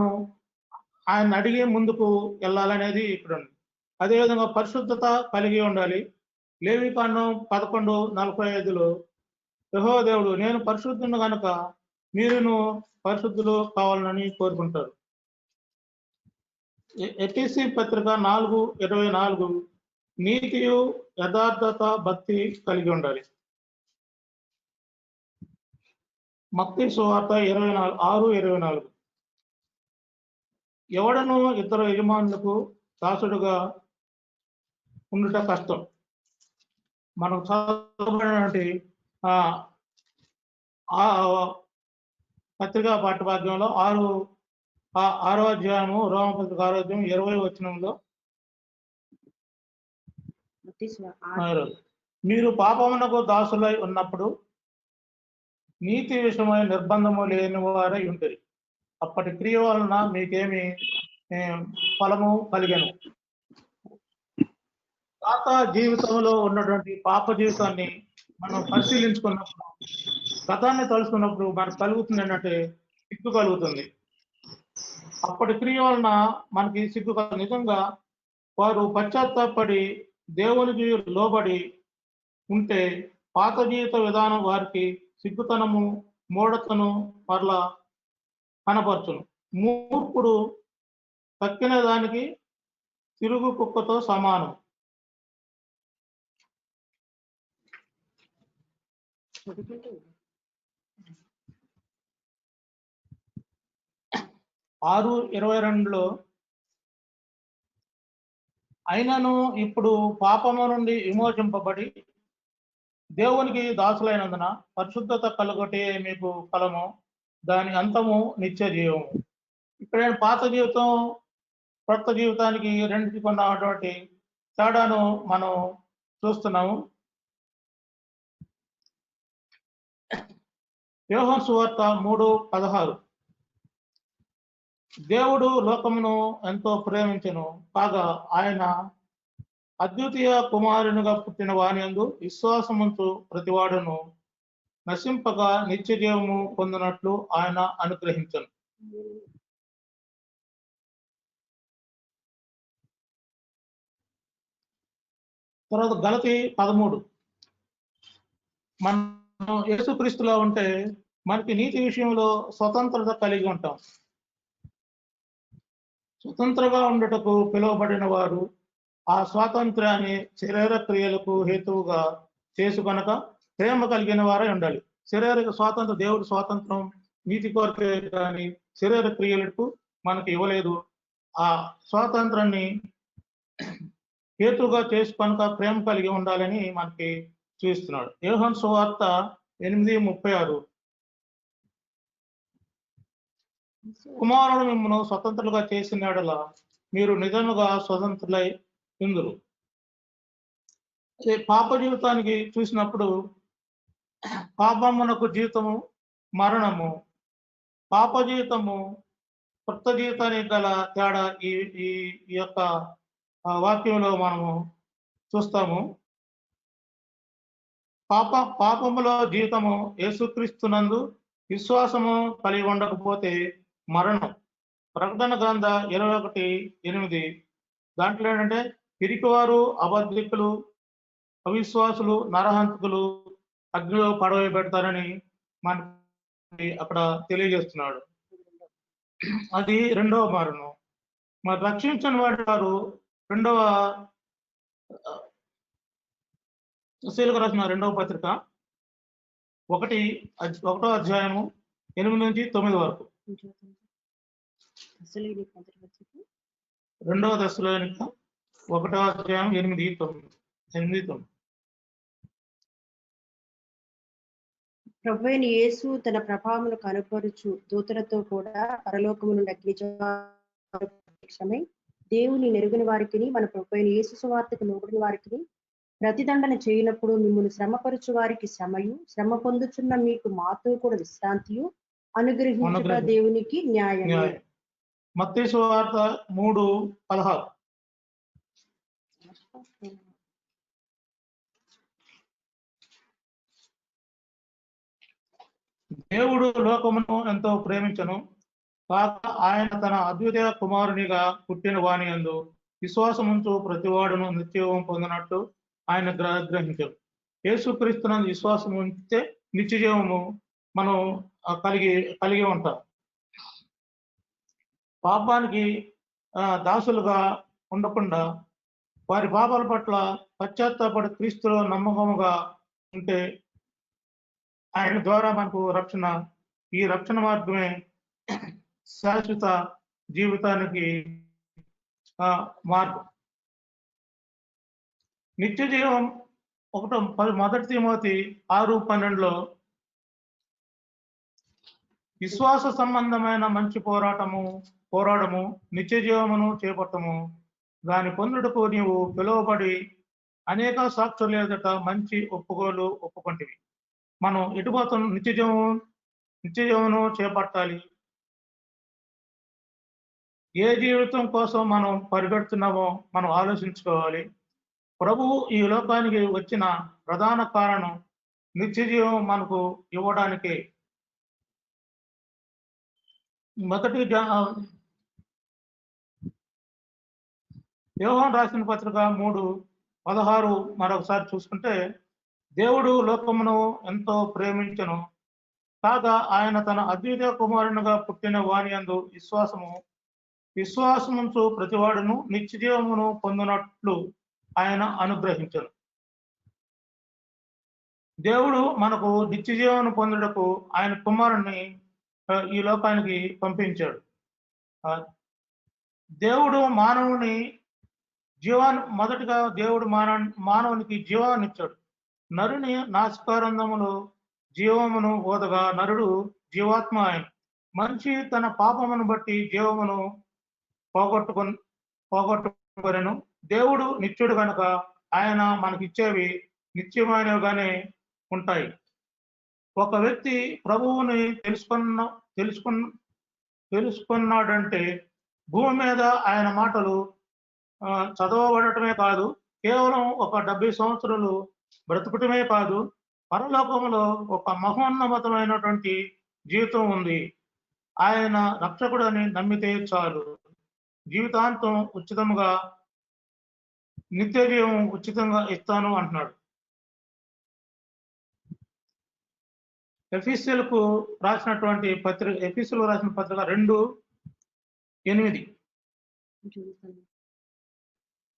Speaker 8: ఆయన అడిగి ముందుకు వెళ్ళాలనేది ఇక్కడ ఉంది. అదేవిధంగా పరిశుద్ధత కలిగి ఉండాలి. లేవికాండం 11:45లో యెహోవా దేవుడు, నేను పరిశుద్ధుని కనుక మీరును పరిశుద్ధులు కావాలని కోరుకుంటారు. ఎఫెసీ పత్రిక 4:24 నీతియు యథార్థత భక్తి కలిగి ఉండాలి. మత్తయి సువార్త 6:24 ఎవడను ఇద్దరు యజమానులకు దాసుడుగా ఉండుట కష్టం. మనం చదవబడినటువంటి పత్రికా పాఠ్యభాగ్యంలో 6వ అధ్యాయము రోమపత్రిక 6వ అధ్యాయం 20వ వచనంలో మీరు పాపమునకు దాసులై ఉన్నప్పుడు నీతి విషయమై నిర్బంధము లేని వారై ఉంటుంది. అప్పటి క్రియ వలన మీకేమి ఫలము కలిగను. పాత జీవితంలో ఉన్నటువంటి పాప జీవితాన్ని మనం పరిశీలించుకున్నప్పుడు, గతాన్ని తలుచుకున్నప్పుడు మనకు కలుగుతుంది అంటే సిగ్గు కలుగుతుంది. అప్పటి క్రియ వలన మనకి సిగ్గు నిజంగా వారు పశ్చాత్తాపడి దేవునికి లోబడి ఉంటే పాత జీవిత విధానం వారికి సిగ్గుతనము మూఢతను మరలా కనపరచును. మూర్ఖుడు తక్కిన దానికి తిరుగు కుక్కతో సమానం. ఆరు 22లో అయినను ఇప్పుడు పాపము నుండి విమోచింపబడి దేవునికి దాసులైనందున పరిశుద్ధత కలుగొటే మీకు ఫలము, దాని అంతము నిత్య జీవము. ఇక్కడ పాత జీవితం కొత్త జీవితానికి రెండుకి ఉన్నటువంటి తేడాను మనం చూస్తున్నాము. యోహాను సువార్త 3:16 దేవుడు లోకమును ఎంతో ప్రేమించెను కాగా ఆయన అద్వితీయ కుమారునిగా పుట్టిన వానియందు విశ్వాసముంచు ప్రతివాడును నశింపగా నిత్య జీవము పొందినట్లు ఆయన అనుగ్రహించను. తర్వాత గలతీ 13 మనం యేసుక్రీస్తులో ఉంటే మనకి నీతి విషయంలో స్వతంత్రత కలిగి ఉంటాం. స్వతంత్రంగా ఉండటకు పిలువబడిన వారు ఆ స్వాతంత్ర్యాన్ని శరీర క్రియలకు హేతువుగా చేసుకొనక ప్రేమ కలిగిన వారై ఉండాలి. శరీర స్వాతంత్రం దేవుడి స్వాతంత్రం నీతి కొరకే కానీ శరీర క్రియలకు మనకి ఇవ్వలేదు. ఆ స్వాతంత్రాన్ని హేతువుగా చేసుకొనక ప్రేమ కలిగి ఉండాలని మనకి చూస్తున్నాడు. యోహాను సువార్త 8:36 కుమారుడు మిమ్మల్ని స్వతంత్రులుగా చేసినాడలా మీరు నిజముగా స్వతంత్రులై ఇందురు. పాప జీవితానికి చూసినప్పుడు పాపమునకు జీవితము మరణము, పాప జీవితము కొత్త జీవితానికి గల తేడా ఈ యొక్క వాక్యంలో మనము చూస్తాము. పాపములో జీవితము యేసుక్రీస్తునందు విశ్వాసము కలిగి ఉండకపోతే మరణం. ప్రకటన గ్రంథ 21:8. దాంట్లో ఏంటంటే పిరికివారు, అబద్ధికులు, అవిశ్వాసులు, నరహంతకులు అగ్నిలో పడవేయబెడతారని మనకి అక్కడ తెలియజేస్తున్నాడు. అది రెండవ మరణం. మరి రక్షించని వారు రెండవ శీలకు రాసిన రెండవ పత్రిక 1వ అధ్యాయము 8 నుంచి 9 వరకు. రెండవ దశలోనిక 1వ అధ్యాయం 8-9.
Speaker 4: ప్రభువైన యేసు తన ప్రభావమును కనుపరుచు దూతలతో కూడా పరలోకము నుండి అగ్నిక్షమై దేవుని నెరుగని వారికి మన ప్రభువైన యేసు సువార్తకు లోబడిన వారికి ప్రతిదండన చేయనప్పుడు మిమ్మల్ని శ్రమపరచు వారికి శ్రమయు, శ్రమ పొందుచున్న మీకు మాతో కూడా విశ్రాంతియు అనుగ్రహించుట దేవునికి న్యాయమే.
Speaker 8: మత్తయి సువార్త 3:16. దేవుడు లోకమును ఎంతో ప్రేమించను కాక ఆయన తన అద్వితీయ కుమారునిగా పుట్టిన వాని యందు విశ్వాసముంచు ప్రతివాడును నిత్యజీవం పొందినట్టు ఆయన గ్రహించరు. యేసుక్రీస్తునందు విశ్వాసం ఉంచితే నిత్యజీవము మనం కలిగి ఉంటాం. పాపానికి దాసులుగా ఉండకుండా వారి పాపాల పట్ల పశ్చాత్తాపడి క్రీస్తులో నమ్మకముగా ఉంటే ఆయన ద్వారా మనకు రక్షణ. ఈ రక్షణ మార్గమే శాశ్వత జీవితానికి మార్గం. నిత్య జీవం 1 తిమోతి 6:12 విశ్వాస సంబంధమైన మంచి పోరాడము నిత్య జీవమును చేపట్టము. దాని పొందుటకు నీవు పిలువబడి అనేక సాక్షులు ఎదుట మంచి ఒప్పుకోలు ఒప్పుకొంటివి. మనం ఎటుపోతాం? నిత్య జీవమును చేపట్టాలి. ఏ జీవితం కోసం మనం పరిగెడుతున్నామో మనం ఆలోచించుకోవాలి. ప్రభువు ఈ లోకానికి వచ్చిన ప్రధాన కారణం నిత్య జీవం మనకు ఇవ్వడానికే. యోహాను రాసిన పత్రిక 3:16 మరొకసారి చూసుకుంటే, దేవుడు లోకమును ఎంతో ప్రేమించను కాగా ఆయన తన అద్వితీయ కుమారునిగా పుట్టిన వాని యందు విశ్వాసముంచు ప్రతివాడును నిత్య జీవమును పొందినట్లు ఆయన అనుగ్రహించను. దేవుడు మనకు నిత్య జీవమును పొందుటకు ఆయన కుమారుని ఈ లోకానికి పంపించాడు. దేవుడు మానవుని మొదటిగా దేవుడు మానవునికి జీవాన్ని ఇచ్చాడు. నరుని నాసికారంధములో జీవమును ఓదగా నరుడు జీవాత్మ ఆయన. మనిషి తన పాపమును బట్టి జీవమును పోగొట్టుకొనెను. దేవుడు నిత్యుడు కనుక ఆయన మనకిచ్చేవి నిత్యమైనవిగానే ఉంటాయి. ఒక వ్యక్తి ప్రభువుని తెలుసుకున్నాడంటే భూమి మీద ఆయన మాటలు చదవబడటమే కాదు, కేవలం ఒక 70 సంవత్సరాలు బ్రతుకటమే కాదు, పరలోకములో ఒక మహోన్నతమైనటువంటి జీవితం ఉంది. ఆయన రక్షకుడని నమ్మితే చాలు. జీవితాంతం ఉచితంగా నిత్య జీవం ఉచితంగా ఇస్తాను అంటున్నాడు. ఎఫీసీయులకు రాసిన పత్రిక 2:8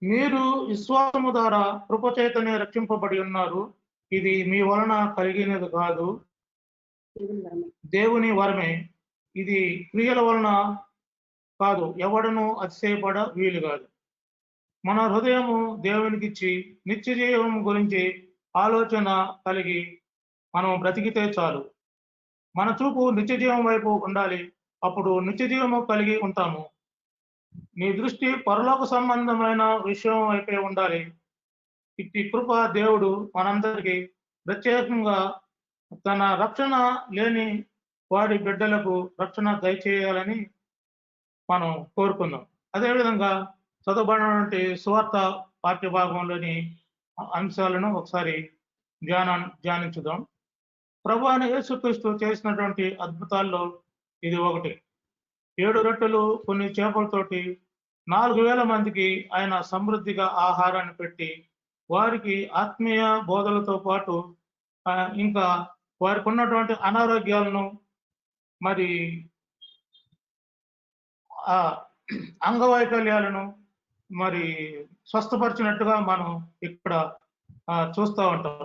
Speaker 8: మీరు విశ్వాసము ద్వారా కృపచేతనే రక్షింపబడి ఉన్నారు. ఇది మీ వలన కలిగినది కాదు, దేవుని వరమే. ఇది క్రియల వలన కాదు, ఎవడను అతిశయపడ వీలు కాదు. మన హృదయము దేవునికిచ్చి నిత్య జీవం గురించి ఆలోచన కలిగి మనం బ్రతికితే చాలు. మన చూపు నిత్య జీవం వైపు ఉండాలి. అప్పుడు నిత్య జీవము కలిగి ఉంటాము. నీ దృష్టి పరలోక సంబంధమైన విషయం వైపే ఉండాలి. ఇట్టి కృప దేవుడు మనందరికీ ప్రత్యేకంగా తన రక్షణ లేని వారి బిడ్డలకు రక్షణ దయచేయాలని మనం కోరుకుందాం. అదేవిధంగా చదవబడినటువంటి సువార్త పాఠ్య భాగంలోని అంశాలను ఒకసారి ధ్యానించుదాం. ప్రభు అయిన యేసుక్రీస్తు చేసినటువంటి అద్భుతాల్లో ఇది ఒకటి. 7 రొట్టెలు కొన్ని చేపలతోటి 4,000 మందికి ఆయన సమృద్ధిగా ఆహారాన్ని పెట్టి వారికి ఆత్మీయ బోధలతో పాటు ఇంకా వారికి ఉన్నటువంటి అనారోగ్యాలను మరి అంగవైకల్యాలను మరి స్వస్థపరిచినట్టుగా మనం ఇక్కడ చూస్తూ ఉంటాం.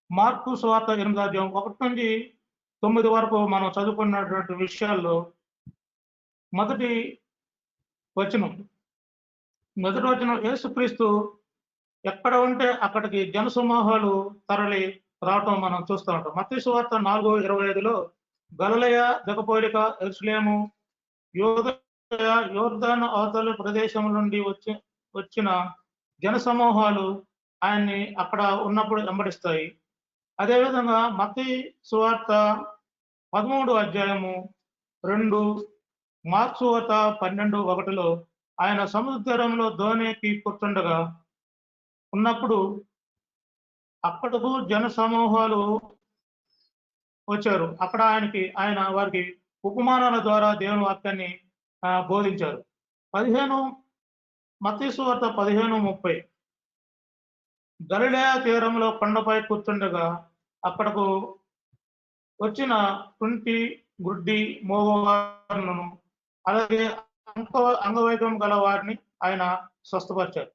Speaker 8: మార్కు సువార్త 8వ అధ్యాయం 1 నుంచి 9 వరకు మనం చదువుకున్నటువంటి విషయాల్లో మొదటి వచనం యేసుక్రీస్తు ఎక్కడ ఉంటే అక్కడికి జనసమూహాలు తరలి రావటం మనం చూస్తూ ఉంటాం. మత్తయి సువార్త 4:25లో గలిలయ, దెకపోలిక, యెరూషలేము, యూదయ, యోర్దాను అవతల ప్రదేశం నుండి వచ్చిన జనసమూహాలు ఆయన్ని అక్కడ ఉన్నప్పుడు వెంబడిస్తాయి. అదేవిధంగా మత్తయి సువార్త 13:2, మార్కు సువార్త 12:1లో ఆయన సముద్రంలో దోణికి కూర్చుండగా ఉన్నప్పుడు అక్కడకు జన సమూహాలు వచ్చారు. అక్కడ ఆయన వారికి ఉపమానాల ద్వారా దేవుని వాక్యాన్ని బోధించారు. మత్తయి సువార్త 15:30 గలిలయ తీరంలో కొండపై కూర్చుండగా అక్కడకు వచ్చిన కుంటి, గుడ్డి, మోగవారులను అలాగే అంగవైకల్యం గల వారిని ఆయన స్వస్థపరిచారు.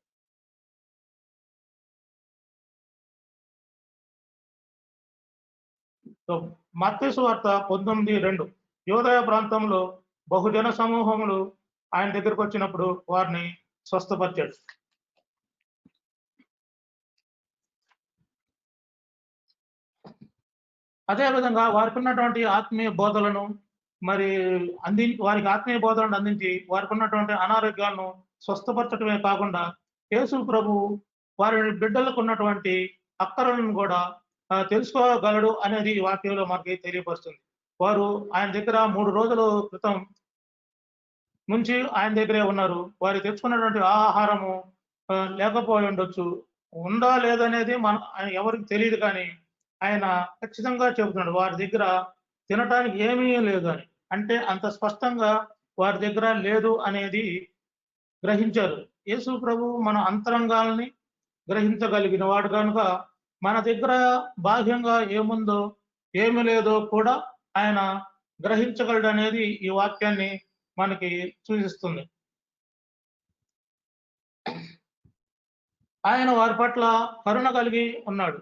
Speaker 8: మత్తయి సువార్త 19:2 యోదయ ప్రాంతంలో బహుజన సమూహములు ఆయన దగ్గరకు వచ్చినప్పుడు వారిని స్వస్థపరిచాడు. అదేవిధంగా వారికి ఉన్నటువంటి ఆత్మీయ బోధలను వారికి ఆత్మీయ బోధలను అందించి వారికి ఉన్నటువంటి అనారోగ్యాలను స్వస్థపరచడమే కాకుండా యేసు ప్రభు వారి బిడ్డలకు ఉన్నటువంటి అక్కరలను కూడా తెలుసుకోగలడు అనేది ఈ వాక్యంలో మనకి తెలియపరుస్తుంది. వారు ఆయన దగ్గర 3 రోజుల క్రితం నుంచి ఆయన దగ్గరే ఉన్నారు. వారు తెచ్చుకున్నటువంటి ఆహారము లేకపోయి ఉండొచ్చు, ఉందా లేదనేది ఎవరికి తెలియదు, కానీ ఆయన ఖచ్చితంగా చెబుతున్నాడు వారి దగ్గర తినటానికి ఏమీ లేదు అని. అంటే అంత స్పష్టంగా వారి దగ్గర లేదు అనేది గ్రహించారు. యేసు ప్రభు మన అంతరంగాల్ని గ్రహించగలిగిన వాడు కనుక మన దగ్గర బాహ్యంగా ఏముందో ఏమి లేదో కూడా ఆయన గ్రహించగలడు అనేది ఈ వాక్యాన్ని మనకి సూచిస్తుంది. ఆయన వారి పట్ల కరుణ కలిగి ఉన్నాడు.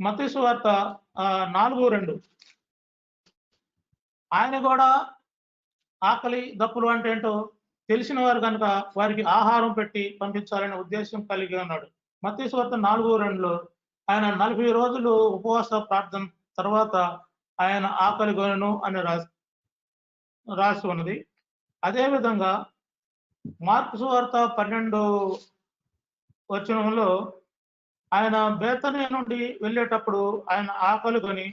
Speaker 8: మత్తయి సువార్త 4:2 ఆయన కూడా ఆకలి దప్పులు అంటే ఏంటో తెలిసిన వారు కనుక వారికి ఆహారం పెట్టి పంపించాలనే ఉద్దేశం కలిగి ఉన్నాడు. మత్తయి సువార్త 4:2లో ఆయన 40 రోజులు ఉపవాస ప్రార్థన తర్వాత ఆయన ఆకలి గొనెను అని రాసి ఉన్నది. అదేవిధంగా మార్కు సువార్త 12:1లో ఆయన బేతనియ నుండి వెళ్ళేటప్పుడు ఆయన ఆకలి కొని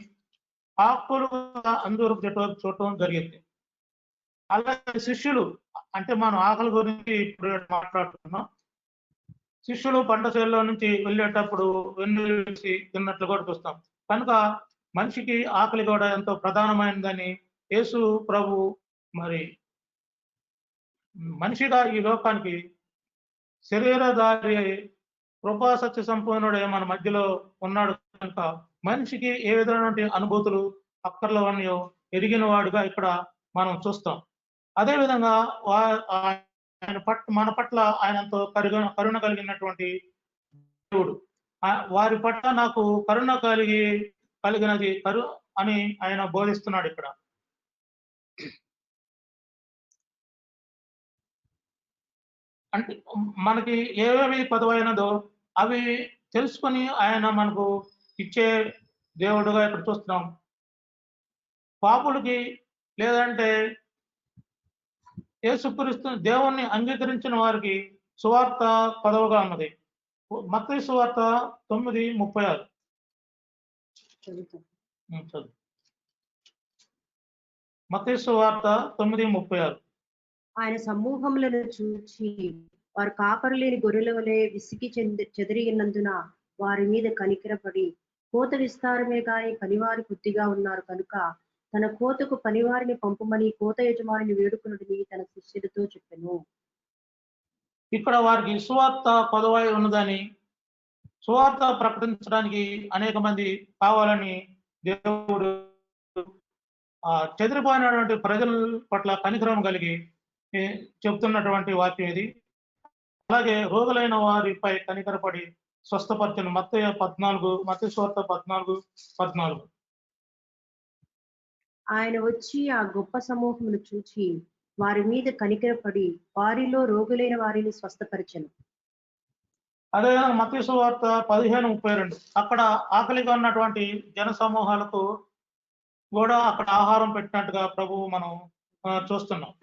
Speaker 8: ఆకులు అందరూ చూడటం జరిగింది. అలాగే శిష్యులు, అంటే మనం ఆకలి గురించి ఇప్పుడు మాట్లాడుతున్నాం. శిష్యులు పంట చేల్లో నుంచి వెళ్ళేటప్పుడు వెన్నులు వేసి తిన్నట్లు కూడా చూస్తాం. కనుక మనిషికి ఆకలి కూడా ఎంతో ప్రధానమైనదని యేసు ప్రభు మనిషిగా ఈ లోకానికి శరీరధారి కృపా సత్య సంపూర్ణుడే మన మధ్యలో ఉన్నాడు. కనుక మనిషికి ఏ విధమైనటువంటి అనుభూతులు అక్కర్లవన్నయో ఎరిగిన వాడుగా ఇక్కడ మనం చూస్తాం. అదేవిధంగా మన పట్ల ఆయనంతో కరుణ కలిగినటువంటి దేవుడు. వారి పట్ల నాకు కరుణ కలిగినది అని ఆయన బోధిస్తున్నాడు ఇక్కడ. అంటే మనకి ఏవేవి పదవైనదో అవి తెలుసుకొని ఆయన మనకు ఇచ్చే దేవుడుగా ఇక్కడ చూస్తున్నాం. పాపులకి లేదంటే యేసుక్రీస్తు దేవుణ్ణి అంగీకరించిన వారికి సువార్త పదవుగా ఉన్నది. మత్తయి సువార్త 9:36 మత్తయి సువార్త 9:36
Speaker 4: ఆయన సమూహములను చూచి వారు కాపరు లేని గొర్రెల వలె విసిగి చెదిరిగినందున వారి మీద కనికరపడి కోత విస్తారమే గాని పనివారి కొద్దిగా ఉన్నారు కనుక తన కోతకు పనివారిని పంపమని కోత యజమానిని వేడుకున్నదని తన శిష్యులతో చెప్పెను.
Speaker 8: ఇక్కడ వారికి సువార్త కొదవై ఉన్నదని, సువార్త ప్రకటించడానికి అనేక మంది కావాలని దేవుడు చెదిరిపోయినటువంటి ప్రజల పట్ల కనికరం కలిగి చెప్తున్నటువంటి వాక్యం ఇది. అలాగే రోగులైన వారిపై కనికరపడి స్వస్థపరచను. మత్తయి సువార్త 14:14.
Speaker 4: ఆయన వచ్చి ఆ గొప్ప సమూహమును చూచి వారి మీద కనికరపడి వారిలో రోగులైన వారిని స్వస్థపరిచెను.
Speaker 8: అదే మత్తయి సువార్త 15:32. అక్కడ ఆకలిగా ఉన్నటువంటి జన సమూహాలకు కూడా అక్కడ ఆహారం పెట్టినట్టుగా ప్రభువు మనం చూస్తున్నాం.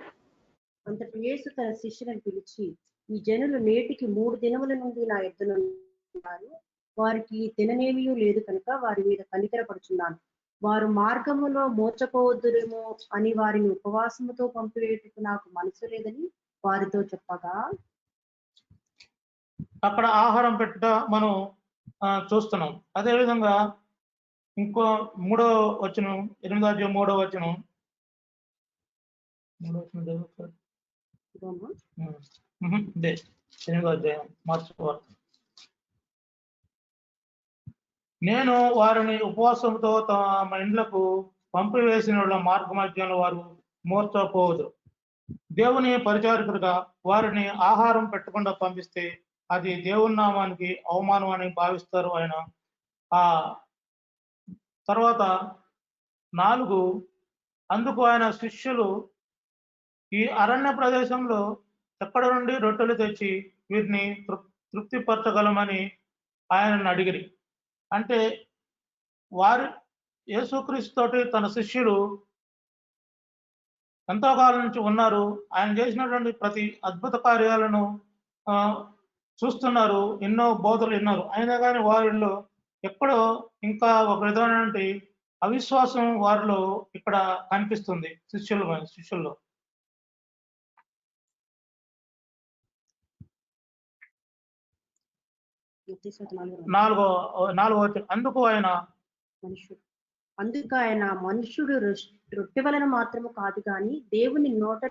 Speaker 4: అంతటి యేసు తన శిష్యులను పిలిచి, ఈ జనులు నేటికి 3 దినముల నుండి నా ఎద్దునున్నారు, వారికి తిననేమీ లేదు కనుక వారి మీద కనికరపడుచున్నాను. వారు మార్గములో మోచపోవద్దురేమో అని వారిని ఉపవాసముతో పంపివేటుకు నాకు మనసు లేదని వారితో చెప్పగా,
Speaker 8: అక్కడ ఆహారం పెట్ట మనం చూస్తున్నాం. అదేవిధంగా ఇంకో 3వ వచనం, 8వ అధ్యాయం 3వ వచనం. నేను వారిని ఉపవాసంతో తమ ఇండ్లకు పంపివేసిన వాళ్ళ మార్గ మధ్యంలో వారు మోర్చపోవద్దు. దేవుని పరిచారకులుగా వారిని ఆహారం పెట్టకుండా పంపిస్తే అది దేవుని నామానికి అవమానం అని భావిస్తారు ఆయన. ఆ తర్వాత 4, అందుకు ఆయన శిష్యులు ఈ అరణ్య ప్రదేశంలో ఎక్కడ నుండి రొట్టెలు తెచ్చి వీరిని తృప్తిపరచగలమని ఆయనను అడిగిరి. అంటే వారు యేసుక్రీస్తు తోటి తన శిష్యులు ఎంతో కాలం నుంచి ఉన్నారు. ఆయన చేసినటువంటి ప్రతి అద్భుత కార్యాలను చూస్తున్నారు, ఎన్నో బోధలు విన్నారు. అయినా కానీ వారిలో ఎక్కడో ఇంకా ఒక విధమైనటువంటి అవిశ్వాసం వారిలో ఇక్కడ కనిపిస్తుంది శిష్యుల్లో. 4వ అందుకు ఆయన
Speaker 4: మనుష్యుడు రొట్టె వలన మాత్రము కాదు కానీ దేవుని నోట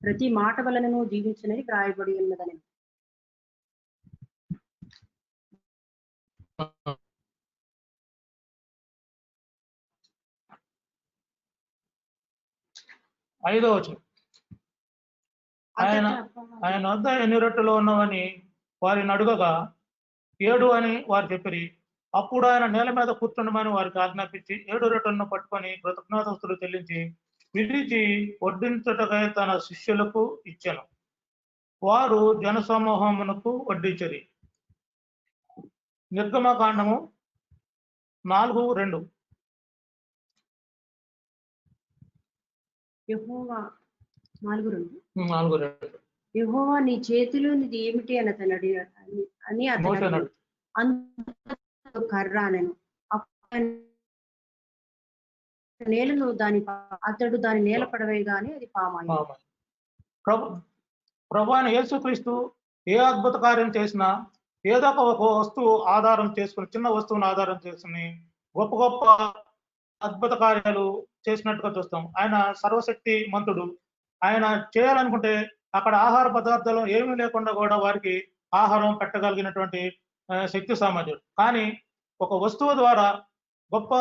Speaker 4: ప్రతి మాట వలనను జీవించనని వ్రాయబడి ఉన్నదని.
Speaker 8: 5వ వచనం. ఆయన వద్ద ఎన్ని రొట్టెలు ఉన్నవని వారిని అడుగగా 7 అని వారు చెప్పిరి. అప్పుడు ఆయన నేల మీద కూర్చుండమని వారికి ఆజ్ఞాపించి 7 రొట్టెలను పట్టుకొని కృతజ్ఞతాస్తుతులు చెల్లించి విరిచి వడ్డించుటకై తన శిష్యులకు ఇచ్చెను. వారు జనసమూహమునకు వడ్డించిరి. నిర్గమకాండము 4:2.
Speaker 4: యెహోవా 4:2 యెహోవా నీ చేతిలోనిది ఏమిటి అని అతను కర్ర అనెను. నేలను అతడు దాని నేల పడవేయగానే అది పామాయి.
Speaker 8: ప్రభువైన యేసుక్రీస్తు ఏ అద్భుత కార్యం చేసినా ఏదో ఒక వస్తువు ఆధారం చేసుకుని, చిన్న వస్తువును ఆధారం చేసుకుని గొప్ప గొప్ప అద్భుత కార్యాలు చేసినట్టుగా చూస్తాం. ఆయన సర్వశక్తి మంతుడు. ఆయన చేయాలనుకుంటే అక్కడ ఆహార పదార్థాలు ఏమీ లేకుండా కూడా వారికి ఆహారం పెట్టగలిగినటువంటి శక్తి సామర్థ్యం. కానీ ఒక వస్తువు ద్వారా గొప్ప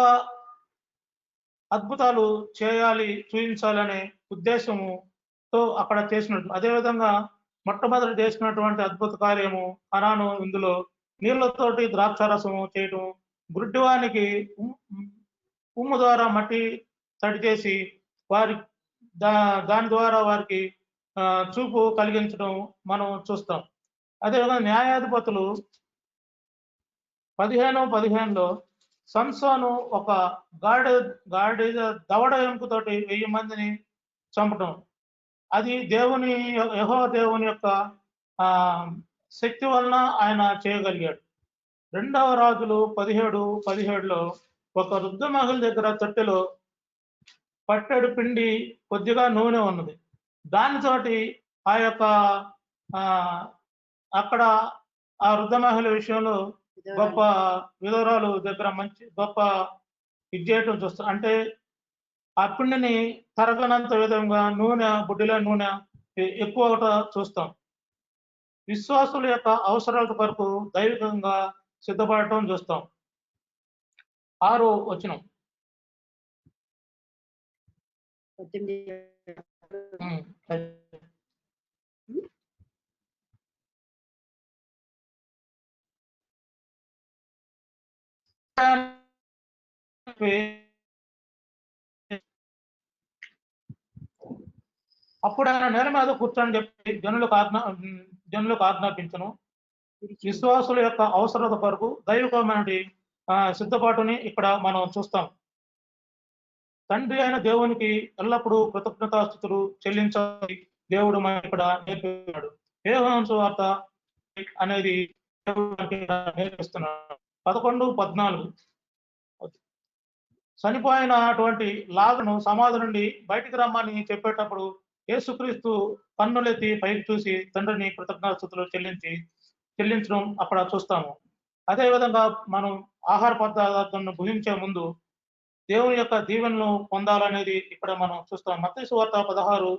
Speaker 8: అద్భుతాలు చేయాలి, చూపించాలనే ఉద్దేశముతో అక్కడ చేసినట్టు. అదేవిధంగా మొట్టమొదటి చేసినటువంటి అద్భుత కార్యము కనాను ఇందులో నీళ్లతోటి ద్రాక్షారసము చేయటం, గుడ్డివానికి ఉమ్ము ద్వారా మట్టి తడి చేసి వారి దాని ద్వారా వారికి చూపు కలిగించడం మనం చూస్తాం. అదేవిధంగా న్యాయాధిపతులు 15:15లో సంసోను ఒక గాడిద దవడ ఎముకతోటి 1000 మందిని చంపటం, అది యెహోవా దేవుని యొక్క శక్తి వలన ఆయన చేయగలిగాడు. 2వ రాజులు 17:17లో ఒక వృద్ధ మహిళ దగ్గర తొట్టెలో పట్టెడు పిండి కొద్దిగా నూనె ఉన్నది. దానితోటి ఆ యొక్క ఆ అక్కడ ఆ వృద్ధ మహిళ విషయంలో గొప్ప విధవరాలు దగ్గర మంచి గొప్ప ఇది చేయటం చూస్తాం. అంటే ఆ పిండిని తరగనంత విధంగా నూనె బుడ్డిలో నూనె ఎక్కువ చూస్తాం. విశ్వాసుల యొక్క అవసరాల కొరకు దైవికంగా సిద్ధపడటం చూస్తాం. 6వ వచనం. అప్పుడు ఆయన నేల మీద కూర్చొని చెప్పి జనులకు ఆజ్ఞాపించను. విశ్వాసుల యొక్క అవసరత కొరకు దైవికమైన సిద్ధపాటుని ఇక్కడ మనం చూస్తాం. తండ్రి అయిన దేవునికి ఎల్లప్పుడూ కృతజ్ఞతాస్తుతులు చెల్లించాలి దేవుడు మనకి ఇక్కడ నేర్పిస్తున్నాడు. యోహాను సువార్త అనేది నేర్పిస్తున్నాడు. 11:14 చనిపోయినటువంటి లాజరును సమాధి నుండి బయటికి రమ్మని చెప్పేటప్పుడు యేసుక్రీస్తు కన్నులెత్తి పైకి చూసి తండ్రిని కృతజ్ఞతాస్తుతులు చెల్లించడం అక్కడ చూస్తాము. అదే విధంగా మనం ఆహార పదార్థాలను భుజించే ముందు దేవుని యొక్క దీవెనలు పొందాలనేది ఇక్కడ మనం చూస్తాం. మత్తయి సువార్త 16:15-30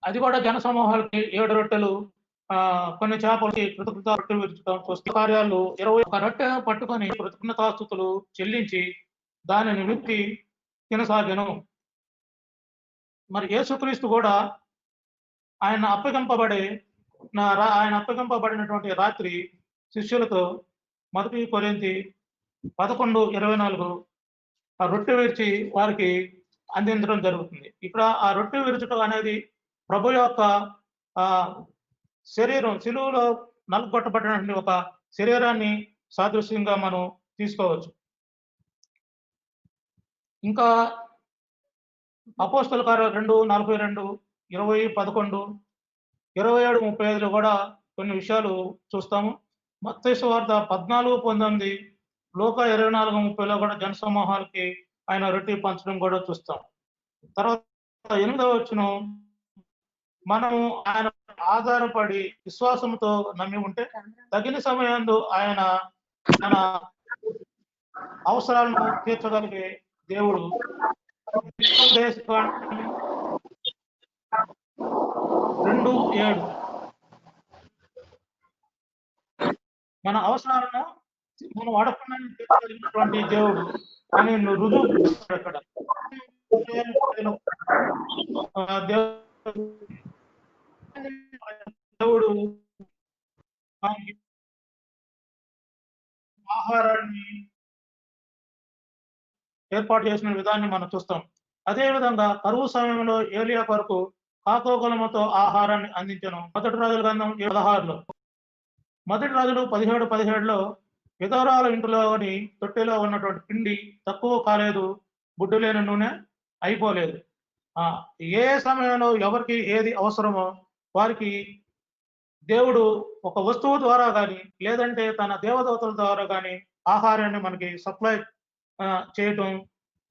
Speaker 8: అది కూడా జన సమూహాలకి 7 రొట్టెలు కొన్ని చేపలకి కృతజ్ఞత రొట్టెలు విరుచడం స్వస్థ కార్యాలు 21 రొట్టె పట్టుకొని కృతజ్ఞతాస్తుతులు చెల్లించి దానిని విప్పి తినసాగెను. మరి యేసుక్రీస్తు కూడా ఆయన అప్పగింపబడినటువంటి రాత్రి శిష్యులతో 1 కొరింథీ 11:24 ఆ రొట్టె విరిచి వారికి అందించడం జరుగుతుంది. ఇక్కడ ఆ రొట్టె విరుచడం అనేది ప్రభు యొక్క శరీరం శిలువలో నలుగొట్టబడినటువంటి ఒక శరీరాన్ని సాదృశ్యంగా మనం తీసుకోవచ్చు. ఇంకా అపోస్తల కార్యాలు 2:42, 20:11, 27:35 కూడా కొన్ని విషయాలు చూస్తాము. మత్తయి సువార్త 14:19, లూకా 24:30 కూడా జన సమూహాలకి ఆయన రొట్టె పంచడం కూడా చూస్తాం. తర్వాత 8వ వచనం, మనము ఆయన ఆధారపడి విశ్వాసంతో నమ్మి ఉంటే తగిన సమయంలో ఆయన మన అవసరాలను తీర్చగలిగే దేవుడు. 2:7 మన అవసరాలను మనం అడగకుండా తీర్చగలిగినటువంటి దేవుడు అని రుజువు అక్కడ దేవుడు ఆహారాన్ని ఏర్పాటు చేసిన విధాన్ని మనం చూస్తాం. అదే విధంగా కరువు సమయంలో ఏలియా కొరకు కాకోగలముతో ఆహారాన్ని అందించను. 1 రాజుల గ్రంథం 16లో 1 రాజులు 17:17లో విధవరాల ఇంటిలోని తొట్టెలో ఉన్నటువంటి పిండి తక్కువ కాలేదు, బుడ్డు లేని నూనె అయిపోలేదు. ఏ సమయంలో ఎవరికి ఏది అవసరమో వారికి దేవుడు ఒక వస్తువు ద్వారా కానీ లేదంటే తన దేవదూతల ద్వారా కానీ ఆహారాన్ని మనకి సప్లై చేయటం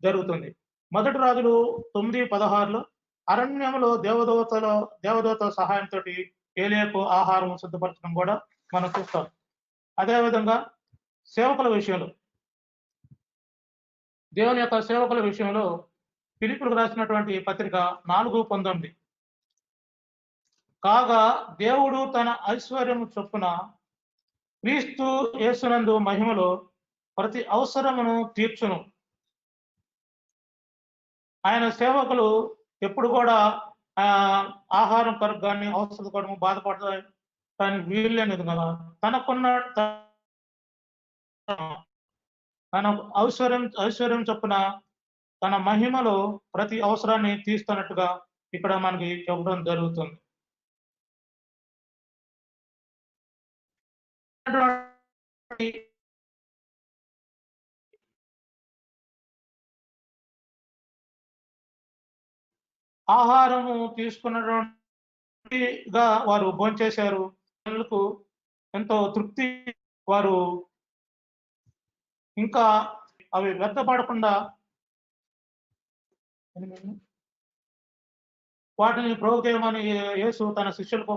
Speaker 8: జరుగుతుంది. 1 రాజులు 9:16లో అరణ్యంలో దేవదూతల సహాయంతో ఏలియాకు ఆహారం సిద్ధపరచడం కూడా మనం చూస్తాం. అదేవిధంగా సేవకుల విషయంలో దేవుని యొక్క సేవకుల విషయంలో ఫిలిప్పీయులకు రాసినటువంటి పత్రిక 4:19, కాగా దేవుడు తన ఐశ్వర్యము చొప్పున క్రీస్తు యేసునందు మహిమలో ప్రతి అవసరమును తీర్చును. ఆయన సేవకులు ఎప్పుడు కూడా ఆహారం కొరకు కానీ అవసరం కొరకు బాధపడడానికి వీల్లేనిది కదా. తన ఐశ్వర్యం చొప్పున తన మహిమలో ప్రతి అవసరాన్ని తీస్తున్నట్టుగా ఇక్కడ మనకి చెప్పడం జరుగుతుంది. ఆహారము తీసుకున్నటువంటిగా వారు భోంచేశారు. జనులకు ఎంతో తృప్తి. వారు ఇంకా అవి వ్యర్థపడకుండా వాటిని ప్రోగు చేయమని యేసు తన శిష్యులకు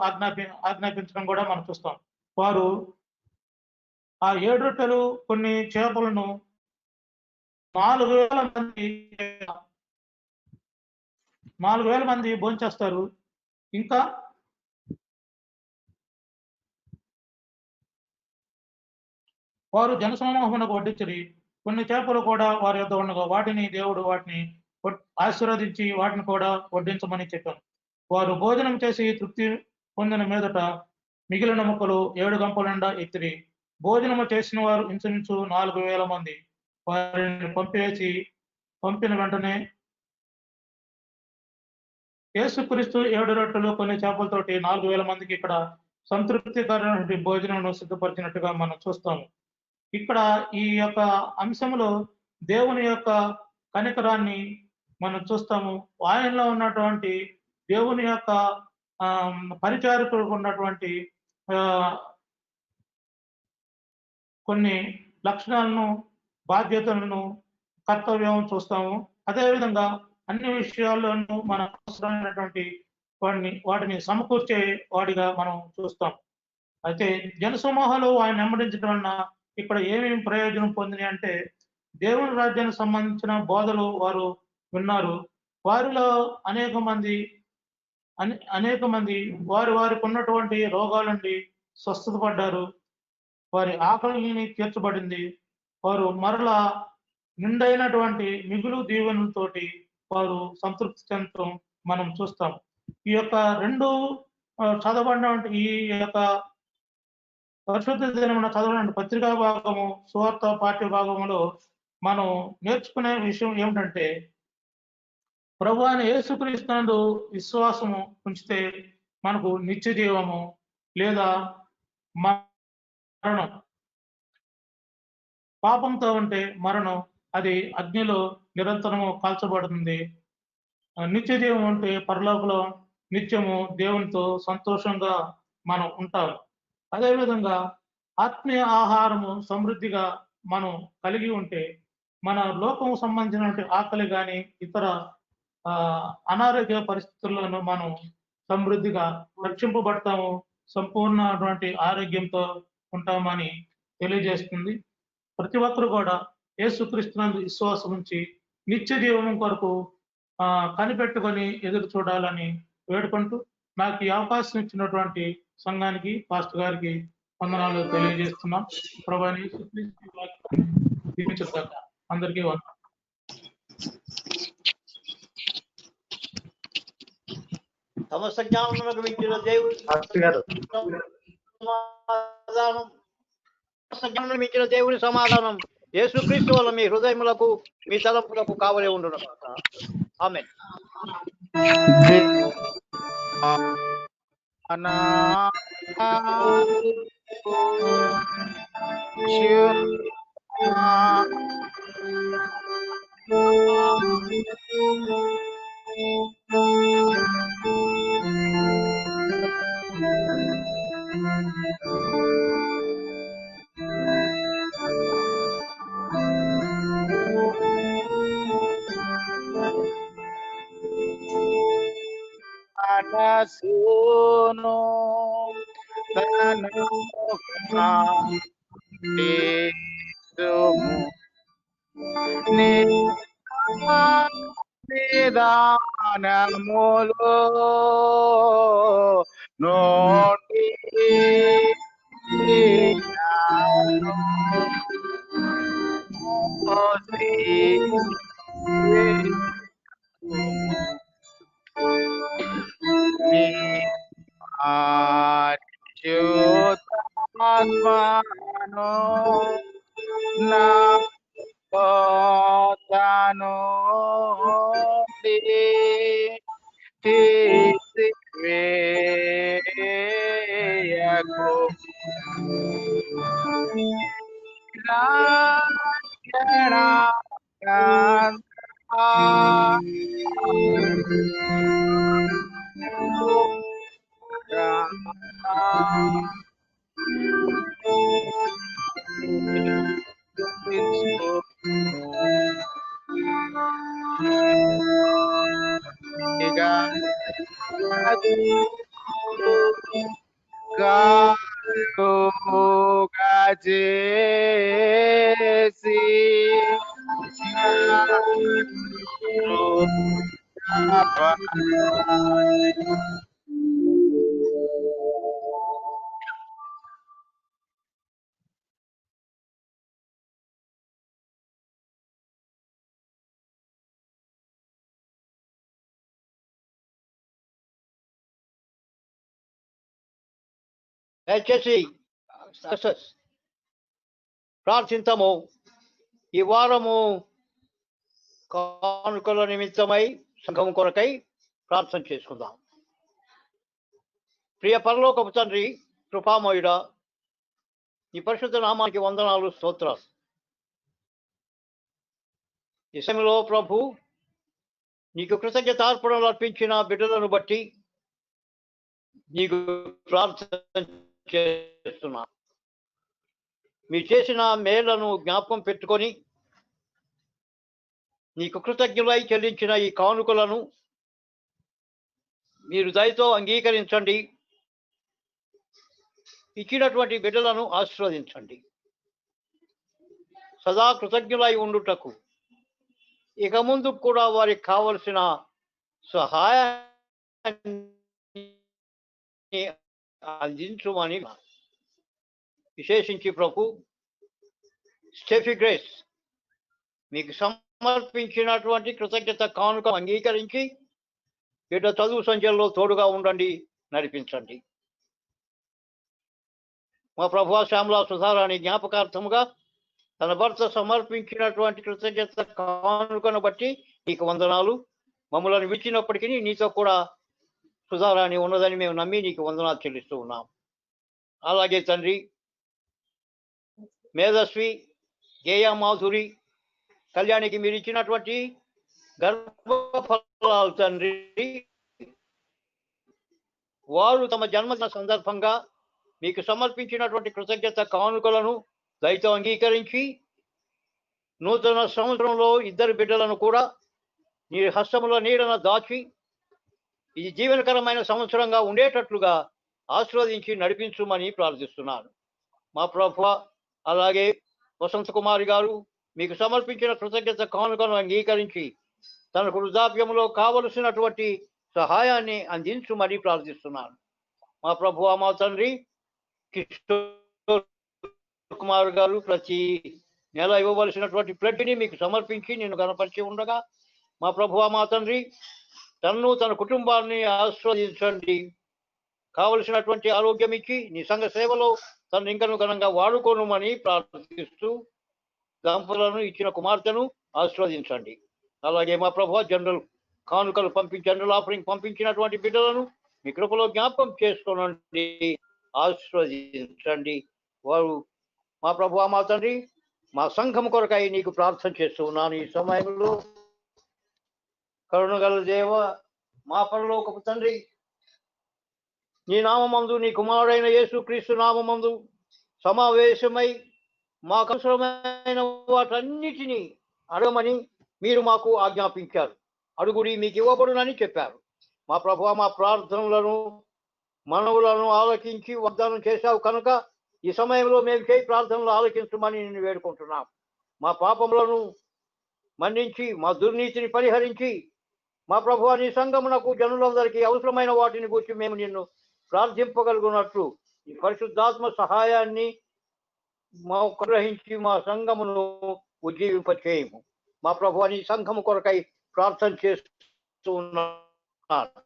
Speaker 8: ఆజ్ఞాపించడం కూడా మనం చూస్తాం. వారు ఆ 7 రొట్టెలు కొన్ని చేపలను 4,000 మంది భోంచేస్తారు. ఇంకా వారు జనసమూహమునకు వడ్డించిరి. కొన్ని చేపలు కూడా వారి యొద్ద ఉండగా దేవుడు వాటిని ఆశీర్వదించి వాటిని కూడా వడ్డించమని చెప్పాను. వారు భోజనం చేసి తృప్తి పొందిన మీదట మిగిలిన ముక్కలు 7 గంపల నిండా ఎత్తిరి. భోజనము చేసిన వారు ఇంచుమించు 4,000 మంది. వారిని పంపిన వెంటనే యేసుక్రీస్తు 7 రొట్టెలు కొన్ని చేపలతోటి 4,000 మందికి ఇక్కడ సంతృప్తికరమైన భోజనం సిద్ధపరిచినట్టుగా మనం చూస్తాము. ఇక్కడ ఈ యొక్క అంశంలో దేవుని యొక్క కనికరాన్ని మనం చూస్తాము. ఆయనలో ఉన్నటువంటి దేవుని యొక్క పరిచారకులకు ఉన్నటువంటి కొన్ని లక్షణాలను, బాధ్యతలను, కర్తవ్యం చూస్తాము. అదేవిధంగా అన్ని విషయాల్లోనూ మన అవసరమైనటువంటి వాటిని సమకూర్చే వాడిగా మనం చూస్తాం. అయితే జనసమూహాలు ఆయన వెంబడించడం వలన ఇక్కడ ఏమేమి ప్రయోజనం పొందినాయి అంటే, దేవుని రాజ్యానికి సంబంధించిన బోధలు వారు విన్నారు. వారిలో అనేక మంది వారికి ఉన్నటువంటి రోగాల నుండి స్వస్థత పడ్డారు. వారి ఆకలిని తీర్చబడింది. వారు మరలా నిండైనటువంటి మిగులు దీవెనలతోటి వారు సంతృప్తి చెందడం మనం చూస్తాం. ఈ యొక్క 2 చదవబడినటువంటి ఈ యొక్క పరిశుద్ధ దినమున చదవబడిన పత్రికా భాగము, సువార్త పాఠ్య భాగములో మనం నేర్చుకునే విషయం ఏమిటంటే, ప్రభు అయిన యేసుక్రీస్తునందు విశ్వాసము ఉంచితే మనకు నిత్య జీవము లేదా మరణం. పాపంతో ఉంటే మరణం, అది అగ్నిలో నిరంతరము కాల్చబడుతుంది. నిత్య జీవం ఉంటే పరలోకంలో నిత్యము దేవునితో సంతోషంగా మనం ఉంటాం. అదేవిధంగా ఆత్మీయ ఆహారము సమృద్ధిగా మనం కలిగి ఉంటే మన లోకం సంబంధించినటువంటి ఆకలి కానీ ఇతర అనారోగ్య పరిస్థితుల్లోనూ మనం సమృద్ధిగా రక్షింపబడతాము, సంపూర్ణటువంటి ఆరోగ్యంతో ఉంటామని తెలియజేస్తుంది. ప్రతి ఒక్కరు కూడా యేసుక్రీస్తునందు విశ్వాసం ఉంచి నిత్య జీవం కొరకు కనిపెట్టుకొని ఎదురు చూడాలని వేడుకుంటూ, నాకు ఈ అవకాశం ఇచ్చినటువంటి సంఘానికి, పాస్టర్ గారికి వందనాలు తెలియజేస్తున్నాం. ప్రభువైన యేసుక్రీస్తు దీవించుగాక. అందరికీ వందనాలు.
Speaker 5: సమస్త జ్ఞానమునకు మించిన దేవుని సమాధానం యేసుక్రీస్తు వల్ల మీ హృదయములకు, మీ తలంపులకు కావలే ఉండును. ఆమేన్.
Speaker 2: మనసును తనకు నిదానములో నోటి ఆత్మను నా తను తీసివేయకు రక్షణ
Speaker 9: చేసి
Speaker 5: దయచేసి ప్రార్థించము. ఈ వారము కానుకల నిమిత్తమై సంఘం కొరకై ప్రార్థన చేసుకుందాం. ప్రియ పరలోకపు తండ్రి, కృపామయుడ, ఈ పరిశుద్ధ నామానికి వందనాలు, స్తోత్రాలు. ఈ సమయంలో ప్రభు నీకు కృతజ్ఞతార్పణలు అర్పించిన బిడ్డలను బట్టి నీకు ప్రార్థన చేస్తున్నా. మీరు చేసిన మేళ్లను జ్ఞాపకం పెట్టుకొని నీకు కృతజ్ఞులై చెల్లించిన ఈ కానుకలను మీరు దయతో అంగీకరించండి. ఇచ్చినటువంటి బిడ్డలను ఆశీర్వదించండి. సదా కృతజ్ఞులై ఉండుటకు ఇక ముందు కూడా వారికి కావలసిన సహాయాన్ని అందించమని విశేషించి ప్రభు స్టెఫీ గ్రేస్ మీకు సమర్పించినటువంటి కృతజ్ఞత కానుక అంగీకరించి బిడ్డ చదువు సంఖ్యలో తోడుగా ఉండండి, నడిపించండి. మా ప్రభు శ్యామలా సుధారాణి జ్ఞాపకార్థముగా తన భర్త సమర్పించినటువంటి కృతజ్ఞత కానుకను బట్టి నీకు వందనాలు. మమ్మల్ని విడిచినప్పటికీ నీతో కూడా సుధారాణి ఉన్నదని మేము నమ్మి నీకు వందనాలు చెల్లిస్తూ ఉన్నాం. అలాగే తండ్రి, మేధస్వి, గేయ మాధురి, కళ్యాణికి మీరు ఇచ్చినటువంటి గర్భఫలాలు తండ్రి, వారు తమ జన్మదిన సందర్భంగా మీకు సమర్పించినటువంటి కృతజ్ఞత కానుకలను దయతో అంగీకరించి నూతన సంవత్సరంలో ఇద్దరు బిడ్డలను కూడా నీ హస్తముల నీడన దాచి ఇది జీవనకరమైన సంవత్సరంగా ఉండేటట్లుగా ఆశీర్వదించి నడిపించుమని ప్రార్థిస్తున్నాను. మా ప్రభువా, అలాగే వసంత కుమారి గారు మీకు సమర్పించిన కృతజ్ఞత కానుకను అంగీకరించి తనకు వృద్ధాప్యంలో కావలసినటువంటి సహాయాన్ని అందించుమని ప్రార్థిస్తున్నాను. మా ప్రభువా, మా తండ్రి, కిషోర్ కుమార్ గారు ప్రతి నెల ఇవ్వవలసినటువంటి ప్లడ్ని మీకు సమర్పించి నేను కనపరిచి ఉండగా మా ప్రభువా, మా తండ్రి, తనను తన కుటుంబాన్ని ఆస్వాదించండి. కావలసినటువంటి ఆరోగ్యం ఇచ్చి నీ సంఘ సేవలో తను ఇంకను ఘనంగా వాడుకోనుమని ప్రార్థిస్తూ దంపతులను ఇచ్చిన కుమార్తెను ఆస్వాదించండి. అలాగే మా ప్రభువా, జనరల్ కానుకలు జనరల్ ఆఫరింగ్ పంపించినటువంటి బిడ్డలను మీ కృపలో జ్ఞాపకం చేసుకోనండి, ఆస్వాదించండి. వారు మా ప్రభువా, మా తండ్రి, మా సంఘం కొరకై నీకు ప్రార్థన చేస్తూ ఉన్నాను. ఈ సమయంలో కరుణగల దేవ, మా పరలోకపు తండ్రి, నీ నామమందు, నీ కుమారుడైన యేసుక్రీస్తు నామమందు సమావేశమై మాకు అవసరమైన వాటన్నిటినీ అడగమని మీరు మాకు ఆజ్ఞాపించారు. అడుగుడి మీకు ఇవ్వబడునని చెప్పారు. మా ప్రభువా, మా ప్రార్థనలను మనవులను ఆలకించి వాగ్దానం చేశావు కనుక ఈ సమయంలో మేము చేయి ప్రార్థనలు ఆలకించమని నేను వేడుకుంటున్నాం. మా పాపములను మన్నించి మా దుర్నీతిని పరిహరించి మా ప్రభువా, నీ సంఘమునకు జనులందరికీ అవసరమైన వాటిని గురించి మేము నిన్ను ప్రార్థింపగలుగునట్లు ఈ పరిశుద్ధాత్మ సహాయాన్ని మాకు గ్రహించి మా సంఘమును ఉజ్జీవింపచేయము. మా ప్రభువా, నీ సంఘము కొరకై ప్రార్థన చేస్తూ ఉన్నాను.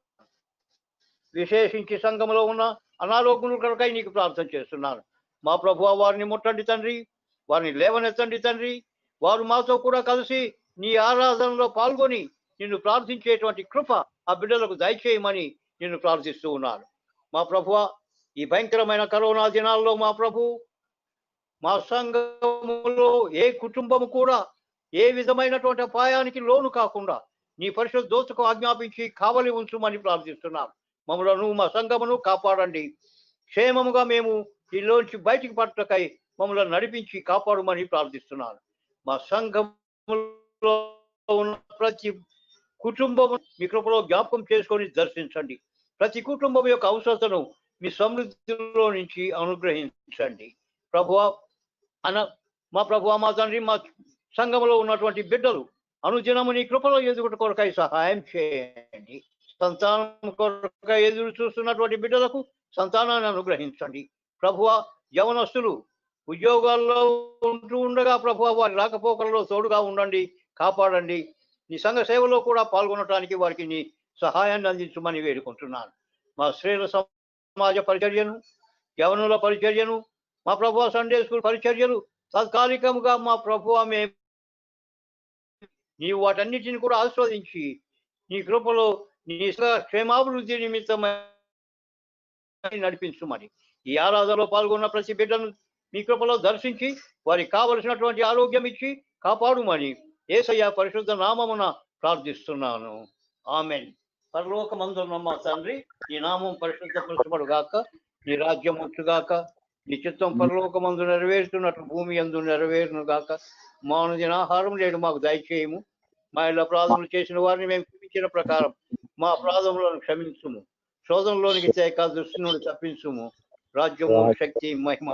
Speaker 5: విశేషించి సంఘములో ఉన్న అనారోగ్యుల కొరకై నీకు ప్రార్థన చేస్తున్నాను. మా ప్రభువా, వారిని ముట్టండి తండ్రి, వారిని లేవనెత్తండి తండ్రి. వారు మాతో కూడా కలిసి నీ ఆరాధనలో పాల్గొని నిన్ను ప్రార్థించేటువంటి కృప ఆ బిడ్డలకు దయచేయమని నిన్ను ప్రార్థిస్తూ ఉన్నాను. మా ప్రభువా, ఈ భయంకరమైన కరోనా దినాల్లో మా ప్రభు, మా సంఘములో ఏ కుటుంబము కూడా ఏ విధమైనటువంటి అపాయానికి లోను కాకుండా నీ పరిశుద్ధ దూతకు ఆజ్ఞాపించి కావలి ఉంచుమని ప్రార్థిస్తున్నాం. మమ్మలను మా సంఘమును కాపాడండి. క్షేమముగా మేము దీనిలోంచి బయటికి పట్టకై మమ్మల్ని నడిపించి కాపాడమని ప్రార్థిస్తున్నాను. మా సంఘములో ఉన్న ప్రతి కుటుంబము మీ కృపలో జ్ఞాపకం చేసుకొని దర్శించండి. ప్రతి కుటుంబం యొక్క అవసరతను మీ సమృద్ధిలో నుంచి అనుగ్రహించండి. ప్రభువా మా ప్రభువా, మా తండ్రి, మా సంఘంలో ఉన్నటువంటి బిడ్డలు అనుదినము నీ కృపలో ఎదుగుట కొరకై సహాయం చేయండి. సంతానం కొరకై ఎదురు చూస్తున్నటువంటి బిడ్డలకు సంతానాన్ని అనుగ్రహించండి. ప్రభువా, యవనస్తులు ఉద్యోగాల్లో ఉంటూ ఉండగా ప్రభువా వారి రాకపోకలలో తోడుగా ఉండండి, కాపాడండి. నీ సంఘ సేవలో కూడా పాల్గొనడానికి వారికి నీ సహాయాన్ని అందించమని వేడుకుంటున్నాను. మా స్త్రీల సమాజ పరిచర్యను, యవనుల పరిచర్యను, మా ప్రభువా సండే స్కూల్ పరిచర్యలు తాత్కాలికముగా మా ప్రభువా మేము నీవు వాటన్నిటిని కూడా ఆస్వాదించి నీ కృపలో నీ క్షేమాభివృద్ధి నిమిత్తమై నడిపించుమని, ఈ ఆరాధనలో పాల్గొన్న ప్రతి బిడ్డను మీ కృపలో దర్శించి వారికి కావలసినటువంటి ఆరోగ్యం ఇచ్చి కాపాడుమని యేసయ్య పరిశుద్ధ నామమున ప్రార్థిస్తున్నాను. ఆమేన్. పరలోకమందున్న మా తండ్రి, నీ నామం పరిశుద్ధపరచబడుగాక, నీ రాజ్యం వచ్చుగాక, నీ చిత్తం పరలోకమందు నెరవేరుతున్నట్లు భూమి యందు నెరవేరును గాక. మా అనుదిన ఆహారం నేడు మాకు దయచేయము. మా ఇళ్ళ అపరాధములు చేసిన వారిని మేము క్షమించిన ప్రకారం మా అపరాధములను క్షమించుము. శోధనలోనికి తేక దృష్టి నుండి తప్పించుము. రాజ్యము, శక్తి, మహిమ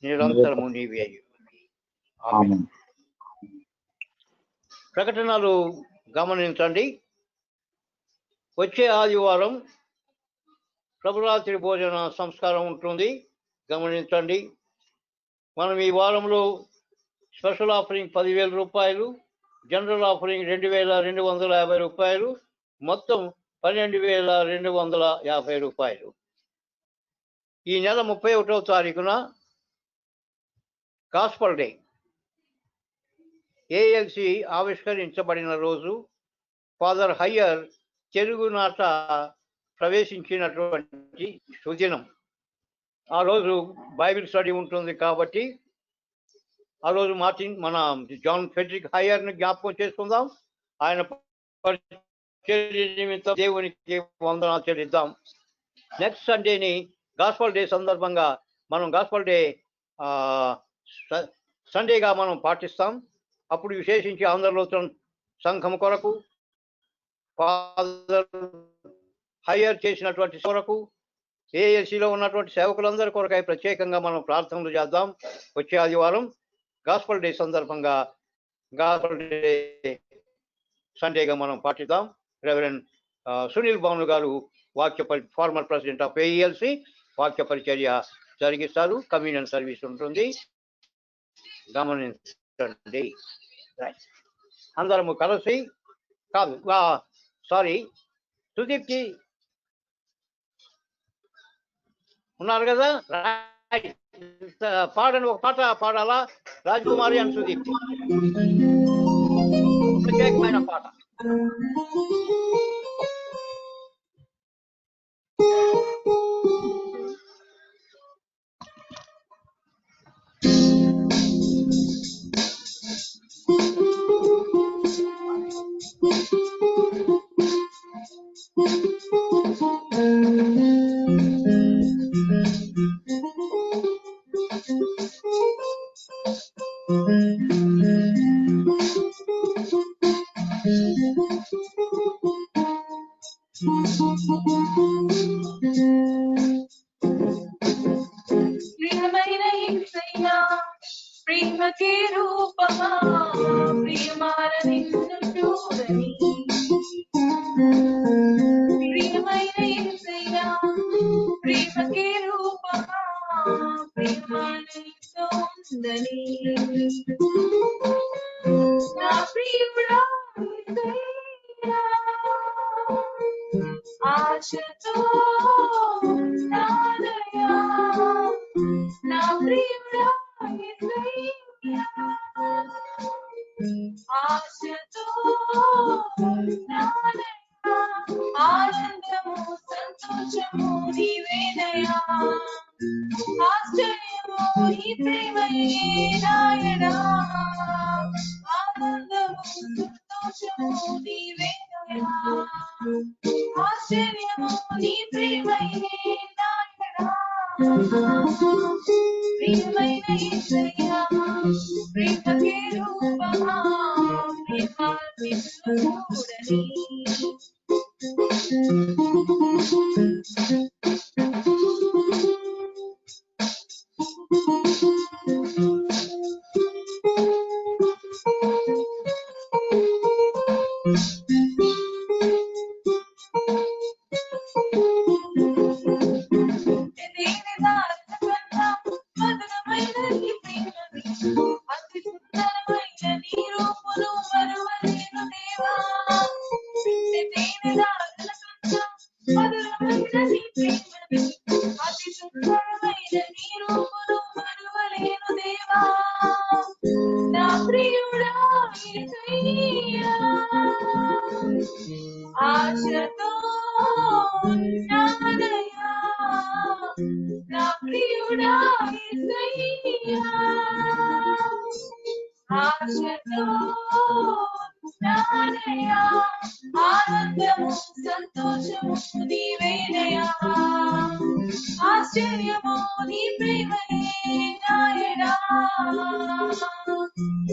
Speaker 5: నిరంతరము నీవే. ఆమేన్. ప్రకటనలు గమనించండి. వచ్చే ఆదివారం ప్రభురాత్రి భోజన సంస్కారం ఉంటుంది, గమనించండి. మనం ఈ వారంలో స్పెషల్ ఆఫరింగ్ 10,000 రూపాయలు, జనరల్ ఆఫరింగ్ 2,250 రూపాయలు, మొత్తం 12,250 రూపాయలు. ఈ నెల 31వ తారీఖున గాస్పల్ డే ఏఎల్సి ఆవిష్కరించబడిన రోజు. ఫాదర్ హయ్యర్ తెలుగునాట ప్రవేశించినటువంటి సుదినం. ఆ రోజు బైబిల్ స్టడీ ఉంటుంది కాబట్టి ఆ రోజు మన జాన్ ఫెడ్రిక్ హయ్యర్ని జ్ఞాపకం చేసుకుందాం. ఆయన పరిచర్య నిమిత్తం దేవునికి వందనాలు చెల్లిద్దాం. నెక్స్ట్ సండేని గాస్పల్ డే సందర్భంగా మనం గాస్పల్ డే సండేగా మనం పాటిస్తాం. అప్పుడు విశేషించి ఆంధ్రలోచన సంఘం కొరకు, ఫాదర్ హయ్యర్ చేసినటువంటి కొరకు, ఏఎల్సిలో ఉన్నటువంటి సేవకులందరి కొరకై ప్రత్యేకంగా మనం ప్రార్థనలు చేద్దాం. వచ్చే ఆదివారం గాస్పల్ డే సందర్భంగా గాస్పల్ డే సండేగా మనం పాటిద్దాం. రెవరెండ్ సునీల్ భాను గారు ఫార్మర్ ప్రెసిడెంట్ ఆఫ్ ఏఎల్సి వాక్య పరిచర్య జరిగిస్తారు. కమ్యూనియన్ సర్వీస్ ఉంటుంది, గమనించండి. అందరము కలిసి కాదు, సారీ, సుదీప్కి ఉన్నారు కదా, పాడండి, ఒక పాట పాడాలా? రాజకుమారి అండ్ సుదీప్ ప్రత్యేకమైన పాట.
Speaker 9: ప్రియమైన యేసయ్యా, ప్రేమకే రూపమా, ప్రియమార నిన్ను చూడని. ప్రియమైన యేసయ్యా, ప్రేమకే రూపమా, ప్రియమార నిన్ను ఉందని. నా ప్రియుడా యేసయ్యా, ఆశతో నాదయా, నా ప్రియుడా యేసయ్యా, ఆశతో నాదయా, ఆనందము సంతోషము నీవేనయా, ఆశ్చర్యము నీ ప్రేమయే నాయనా, ఆనందము సంతోషము నీవేనయా, ఆశ్చర్యము నీ ప్రేమయే నాయనా ప్రియమైన యేసయ్యా ప్రేమకే రూపమా ప్రేమ నిన్ను చూడని మధురమైన నీ ప్రేమని అతి సుందరమైన నీ రూపును మరువలేను దేవా మధురమైన నీ ప్రేమని అతి సుందరమైన నీ రూపును మరువలేను దేవా నా ప్రియుడా యేసయ్యా ఆశతో నానయా నా ప్రియుడా యేసయ్యా ఆశతో నానయా ఆనందము సంతోషము నీవేనయా ఆశ్చర్యము నీ ప్రేమయే నాయనా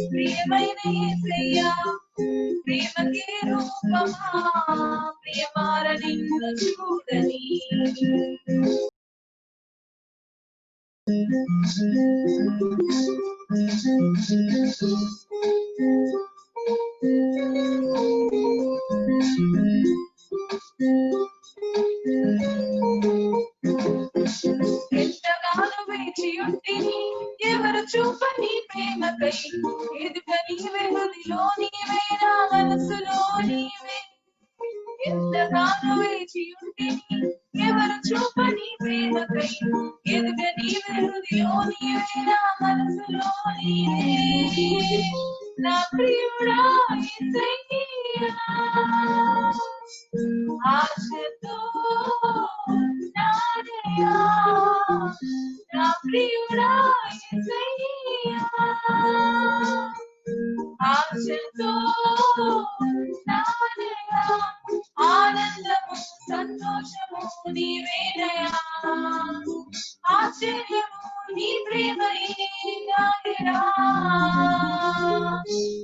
Speaker 9: ప్రియమైన యేసయ్యా ప్రేమకే రూపమా ప్రియమార నిన్ను చూడని ఎంతగానో వేచి ఉంటిని ఎవరు చూపని ప్రేమకై ఎదుట నీవే హృదిలో నీవే నా మనసులో నీవే ఎంతగానో వేచి ఉంటిని ఎవరు చూపని ప్రేమకై ఎదుట నీవే హృదిలో నీవే నా మనసులో నీవే నా ప్రియుడా యేసయ్యా ఆశతో నానయా నా ప్రియుడా యేసయ్యా ఆశతో నానయా ఆనందము సంతోషము నీవేనయా ఆశ్చర్యము నీ ప్రేమయే నాయనా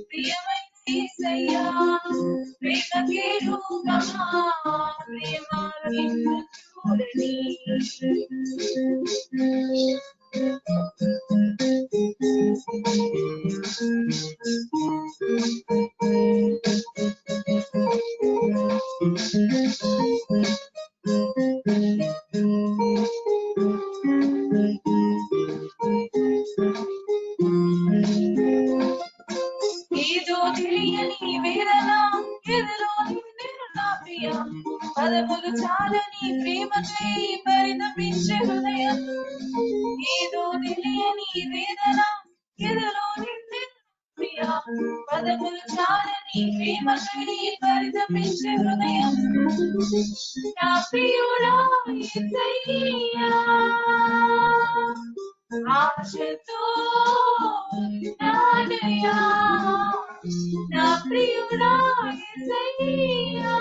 Speaker 9: ప్రియమైన యేసయ్యా ప్రేమకే రూపమా ప్రేమ నిన్ను చూడని ఏదో తెలియని వేదన ఎదులో నిన్ను నా ప్రియ పదములు చాలని ప్రేమకై పరితపించే హృదయం ఏదో తెలియని వేదన ఎదులో నిన్ను ప్రియ పదములు చాలని ప్రేమకై పరితపించే హృదయం నా ప్రియుడా యేసయ్యా ఆశతో నానయా నా ప్రియుడా యేసయ్యా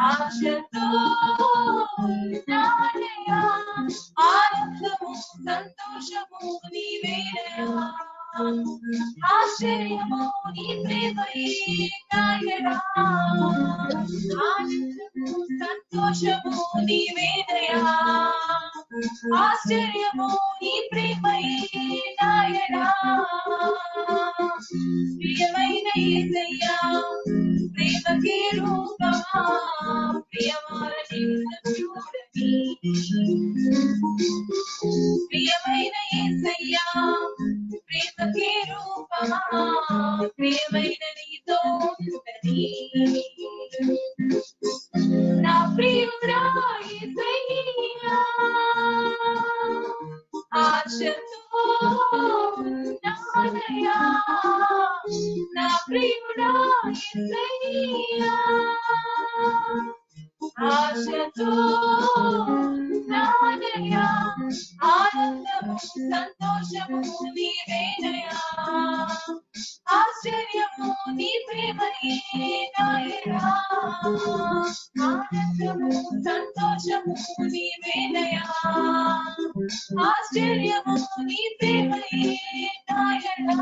Speaker 9: ఆశతో నానయా ఆనందము సంతోషము నీవేనయా ఆశ్చర్యము నీ ప్రేమయే నాయనా ఆనందము సంతోషము నీవేనయా ఆశ్చర్యము నీ ప్రేమయే నాయనా ప్రియమైన యేసయ్యా ప్రేమకే రూపమా ప్రియమార నిన్ను చూడని ప్రియమైన యేసయ్యా ప్రేమకే రూపమా ప్రియమైన నీతో ఉండని నా ప్రియుడా యేసయ్యా ఆశతో నానయా నా ప్రియుడా యేసయ్యా ఆశతో నానయా ఆనందము సంతోషము నీవేనయా ఆశ్చర్యము నీ ప్రేమయే ఆనందము సంతోషము నీవేనయా ఆశ్చర్యము నీ ప్రేమయే నాయనా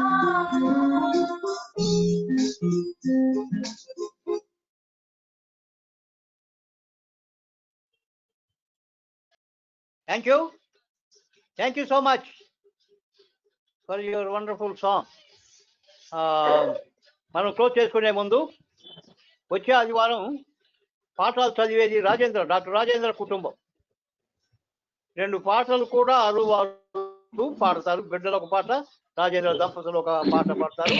Speaker 5: Thank you so much for your wonderful song. మనం క్లోజ్ చేసుకునే ముందు వచ్చే ఆదివారం పాఠాలు చదివేది డాక్టర్ రాజేంద్ర కుటుంబం. 2 పాటలు కూడా వారు పాడతారు. బిడ్డలు ఒక పాట, రాజేంద్ర దంపతులు ఒక పాట పాడతారు.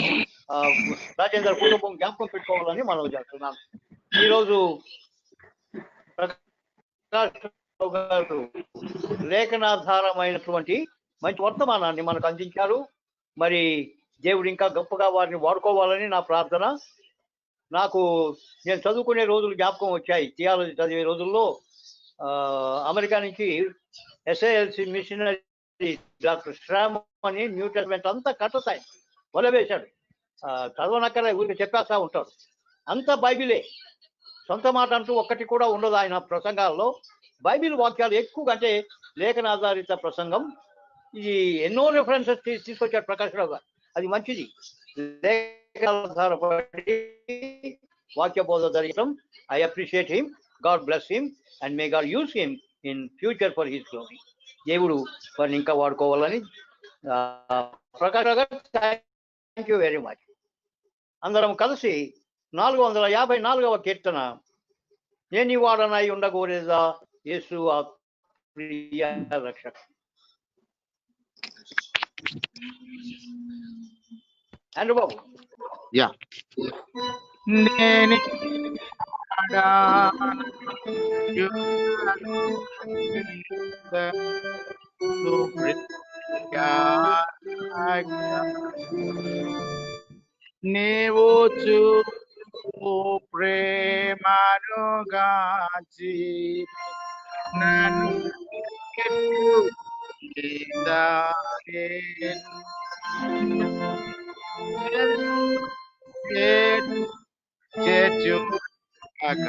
Speaker 5: రాజేంద్ర కుటుంబం జ్ఞాపకం పెట్టుకోవాలని మనం చేస్తున్నాం. ఈరోజు గారు లేఖనాధారమైనటువంటి మంచి వర్తమానాన్ని మనకు అందించారు. మరి దేవుడు ఇంకా గొప్పగా వారిని వాడుకోవాలని నా ప్రార్థన. నేను చదువుకునే రోజులు జ్ఞాపకం వచ్చాయి. థియాలజీ చదివే రోజుల్లో అమెరికా నుంచి ఎస్ఐఎల్సి మిషనరీ డాక్టర్ శ్రామ్ అని న్యూ టెస్టమెంట్ అంతా కట్టతాయి వలవేశాడు. చదవనక్కలే ఊరికి చెప్పేస్తా ఉంటాడు. అంత బైబిలే, సొంత మాట అంటూ ఒక్కటి కూడా ఉండదు ఆయన ప్రసంగాల్లో. బైబిల్ వాక్యాలు ఎక్కువ, అంటే లేఖనాధారిత ప్రసంగం. ఇది ఎన్నో రిఫరెన్సెస్ తీసుకొచ్చాడు ప్రకాష్ రావు గారు. అది మంచిది. లేఖనాధారపడి వాక్య బోధ జరగడం. I appreciate him. God bless him and may God use him in future for his glory. దేవుడు వారిని ఇంకా వాడుకోవాలని. ప్రకాష్ రావు గారు, థ్యాంక్ యూ వెరీ మచ్. అందరం కలిసి 454వ కీర్తన, నేను వాడనై ఉండకూడదా యేసు ప్రియ రక్షక. అండ్ బాబు,
Speaker 2: యా
Speaker 10: నీవు చూపు ప్రేమను గాచి నన్ను రక్షక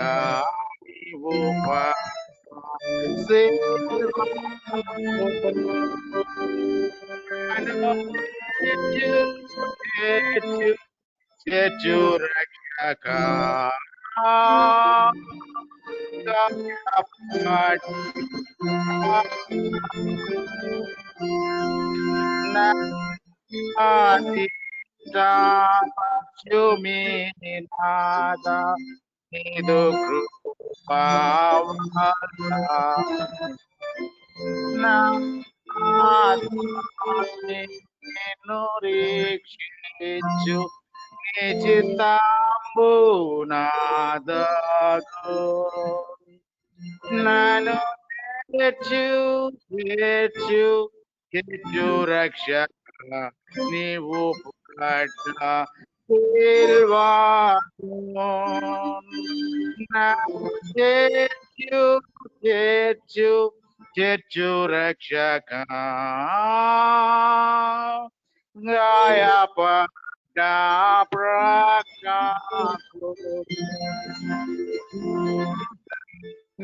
Speaker 10: నీదు నిరీక్షించు చిత్తాంబు నాదగు నన్ను చేర్చు రక్షక నీవు పట్ల చేర్చు రక్షక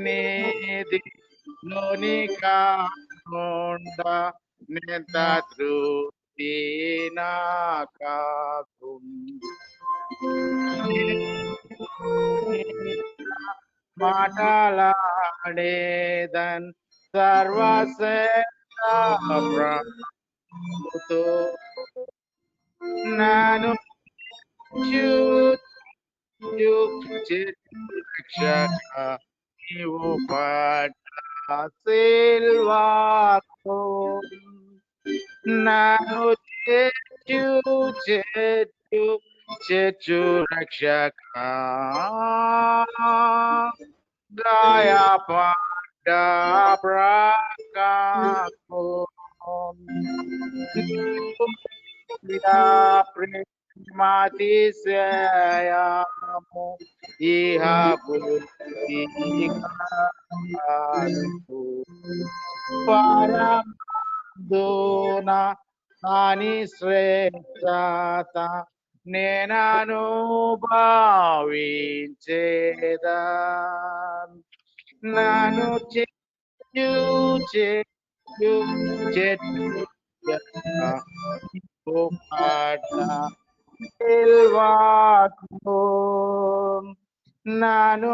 Speaker 10: నీది నోనికా నేత తృప్తి మాటలాడేదన్ సర్వసేతో నాను రక్షక నీవు పట్ల సిల్వాతో నాను చేర్చు రక్షక గాయపడ్డ ప్రకాకు ప్రేమాతిశయము ఇహ పరమదున అని శ్రేష్టత నేనను భావించేదా నన్ను నన్ను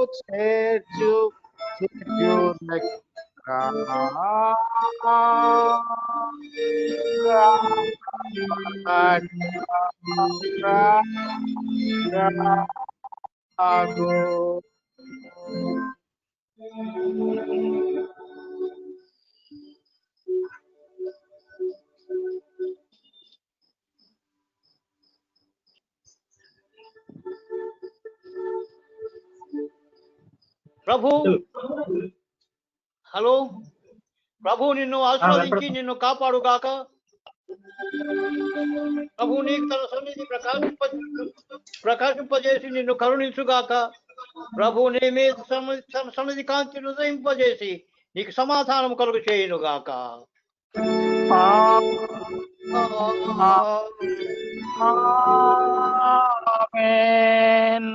Speaker 10: చేర్చు
Speaker 5: ప్రభు హలో ప్రభు నిన్ను ఆశీర్వదించి నిన్ను కాపాడుగాక. ప్రభు నీకు తన సన్నిధి ప్రకాశింపజేసి నిన్ను కరుణించుగాక. ప్రభు నీ మీద తన సన్నిధి కాంతిని ఉదయింపజేసి నీకు సమాధానం కలుగు చేయునుగాక.
Speaker 10: ఆమేన్.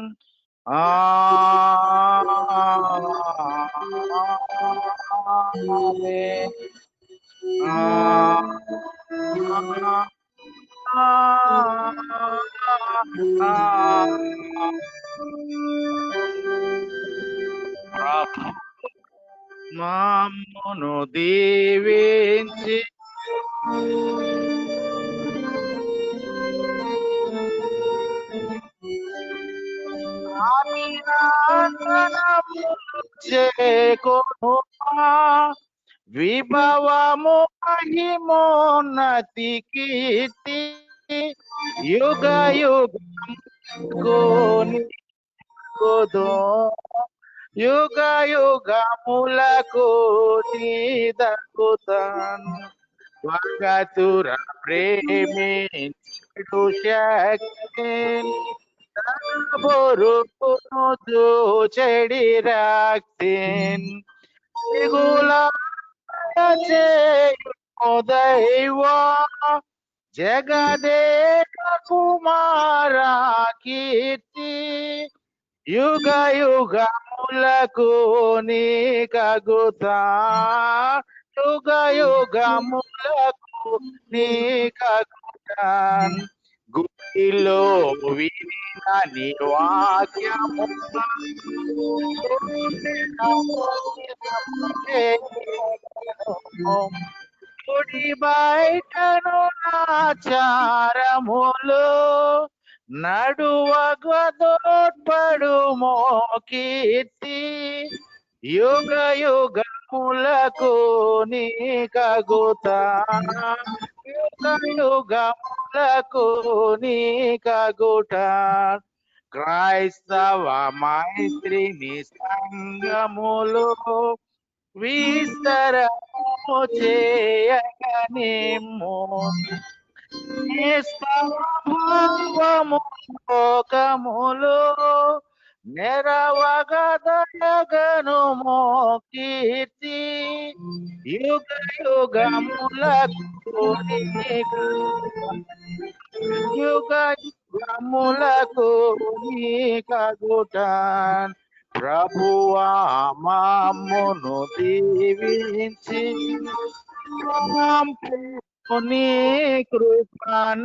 Speaker 10: మమ్మును దీవించి చేకొనుమా విభవము మహిమోన్నతి కీర్తి యుగ యుగములకు యుగ యుగములకు దక్కుతాను. స్వర్గతుర ప్రేమించుడు శక్తి బొరుకును చెడి రాక్తిన్ మిగుల దైవ జగదేక కుమారా కీర్తి యుగ యుగములకు నీకగుతా యుగ యుగములకు నీకగుతా గుడిలో వినిన నీ వాక్యము గుడి బయటను నాచారములు నడువగదోడ్పడు మోకీర్తి యుగ యుగములకు నీకగుతా యుగ యుగములకు నీకగుట క్రైస్తవ మైత్రిని సంగములు విస్తరము చేయగనిమ్ము భావము లోకములు నెరవగదయగను మోకీర్తి యుగ యుగములకు యుగ యుగములకు నీకగుటాన్ ప్రభువా మమ్మును దీవించి నీ కృపనందించి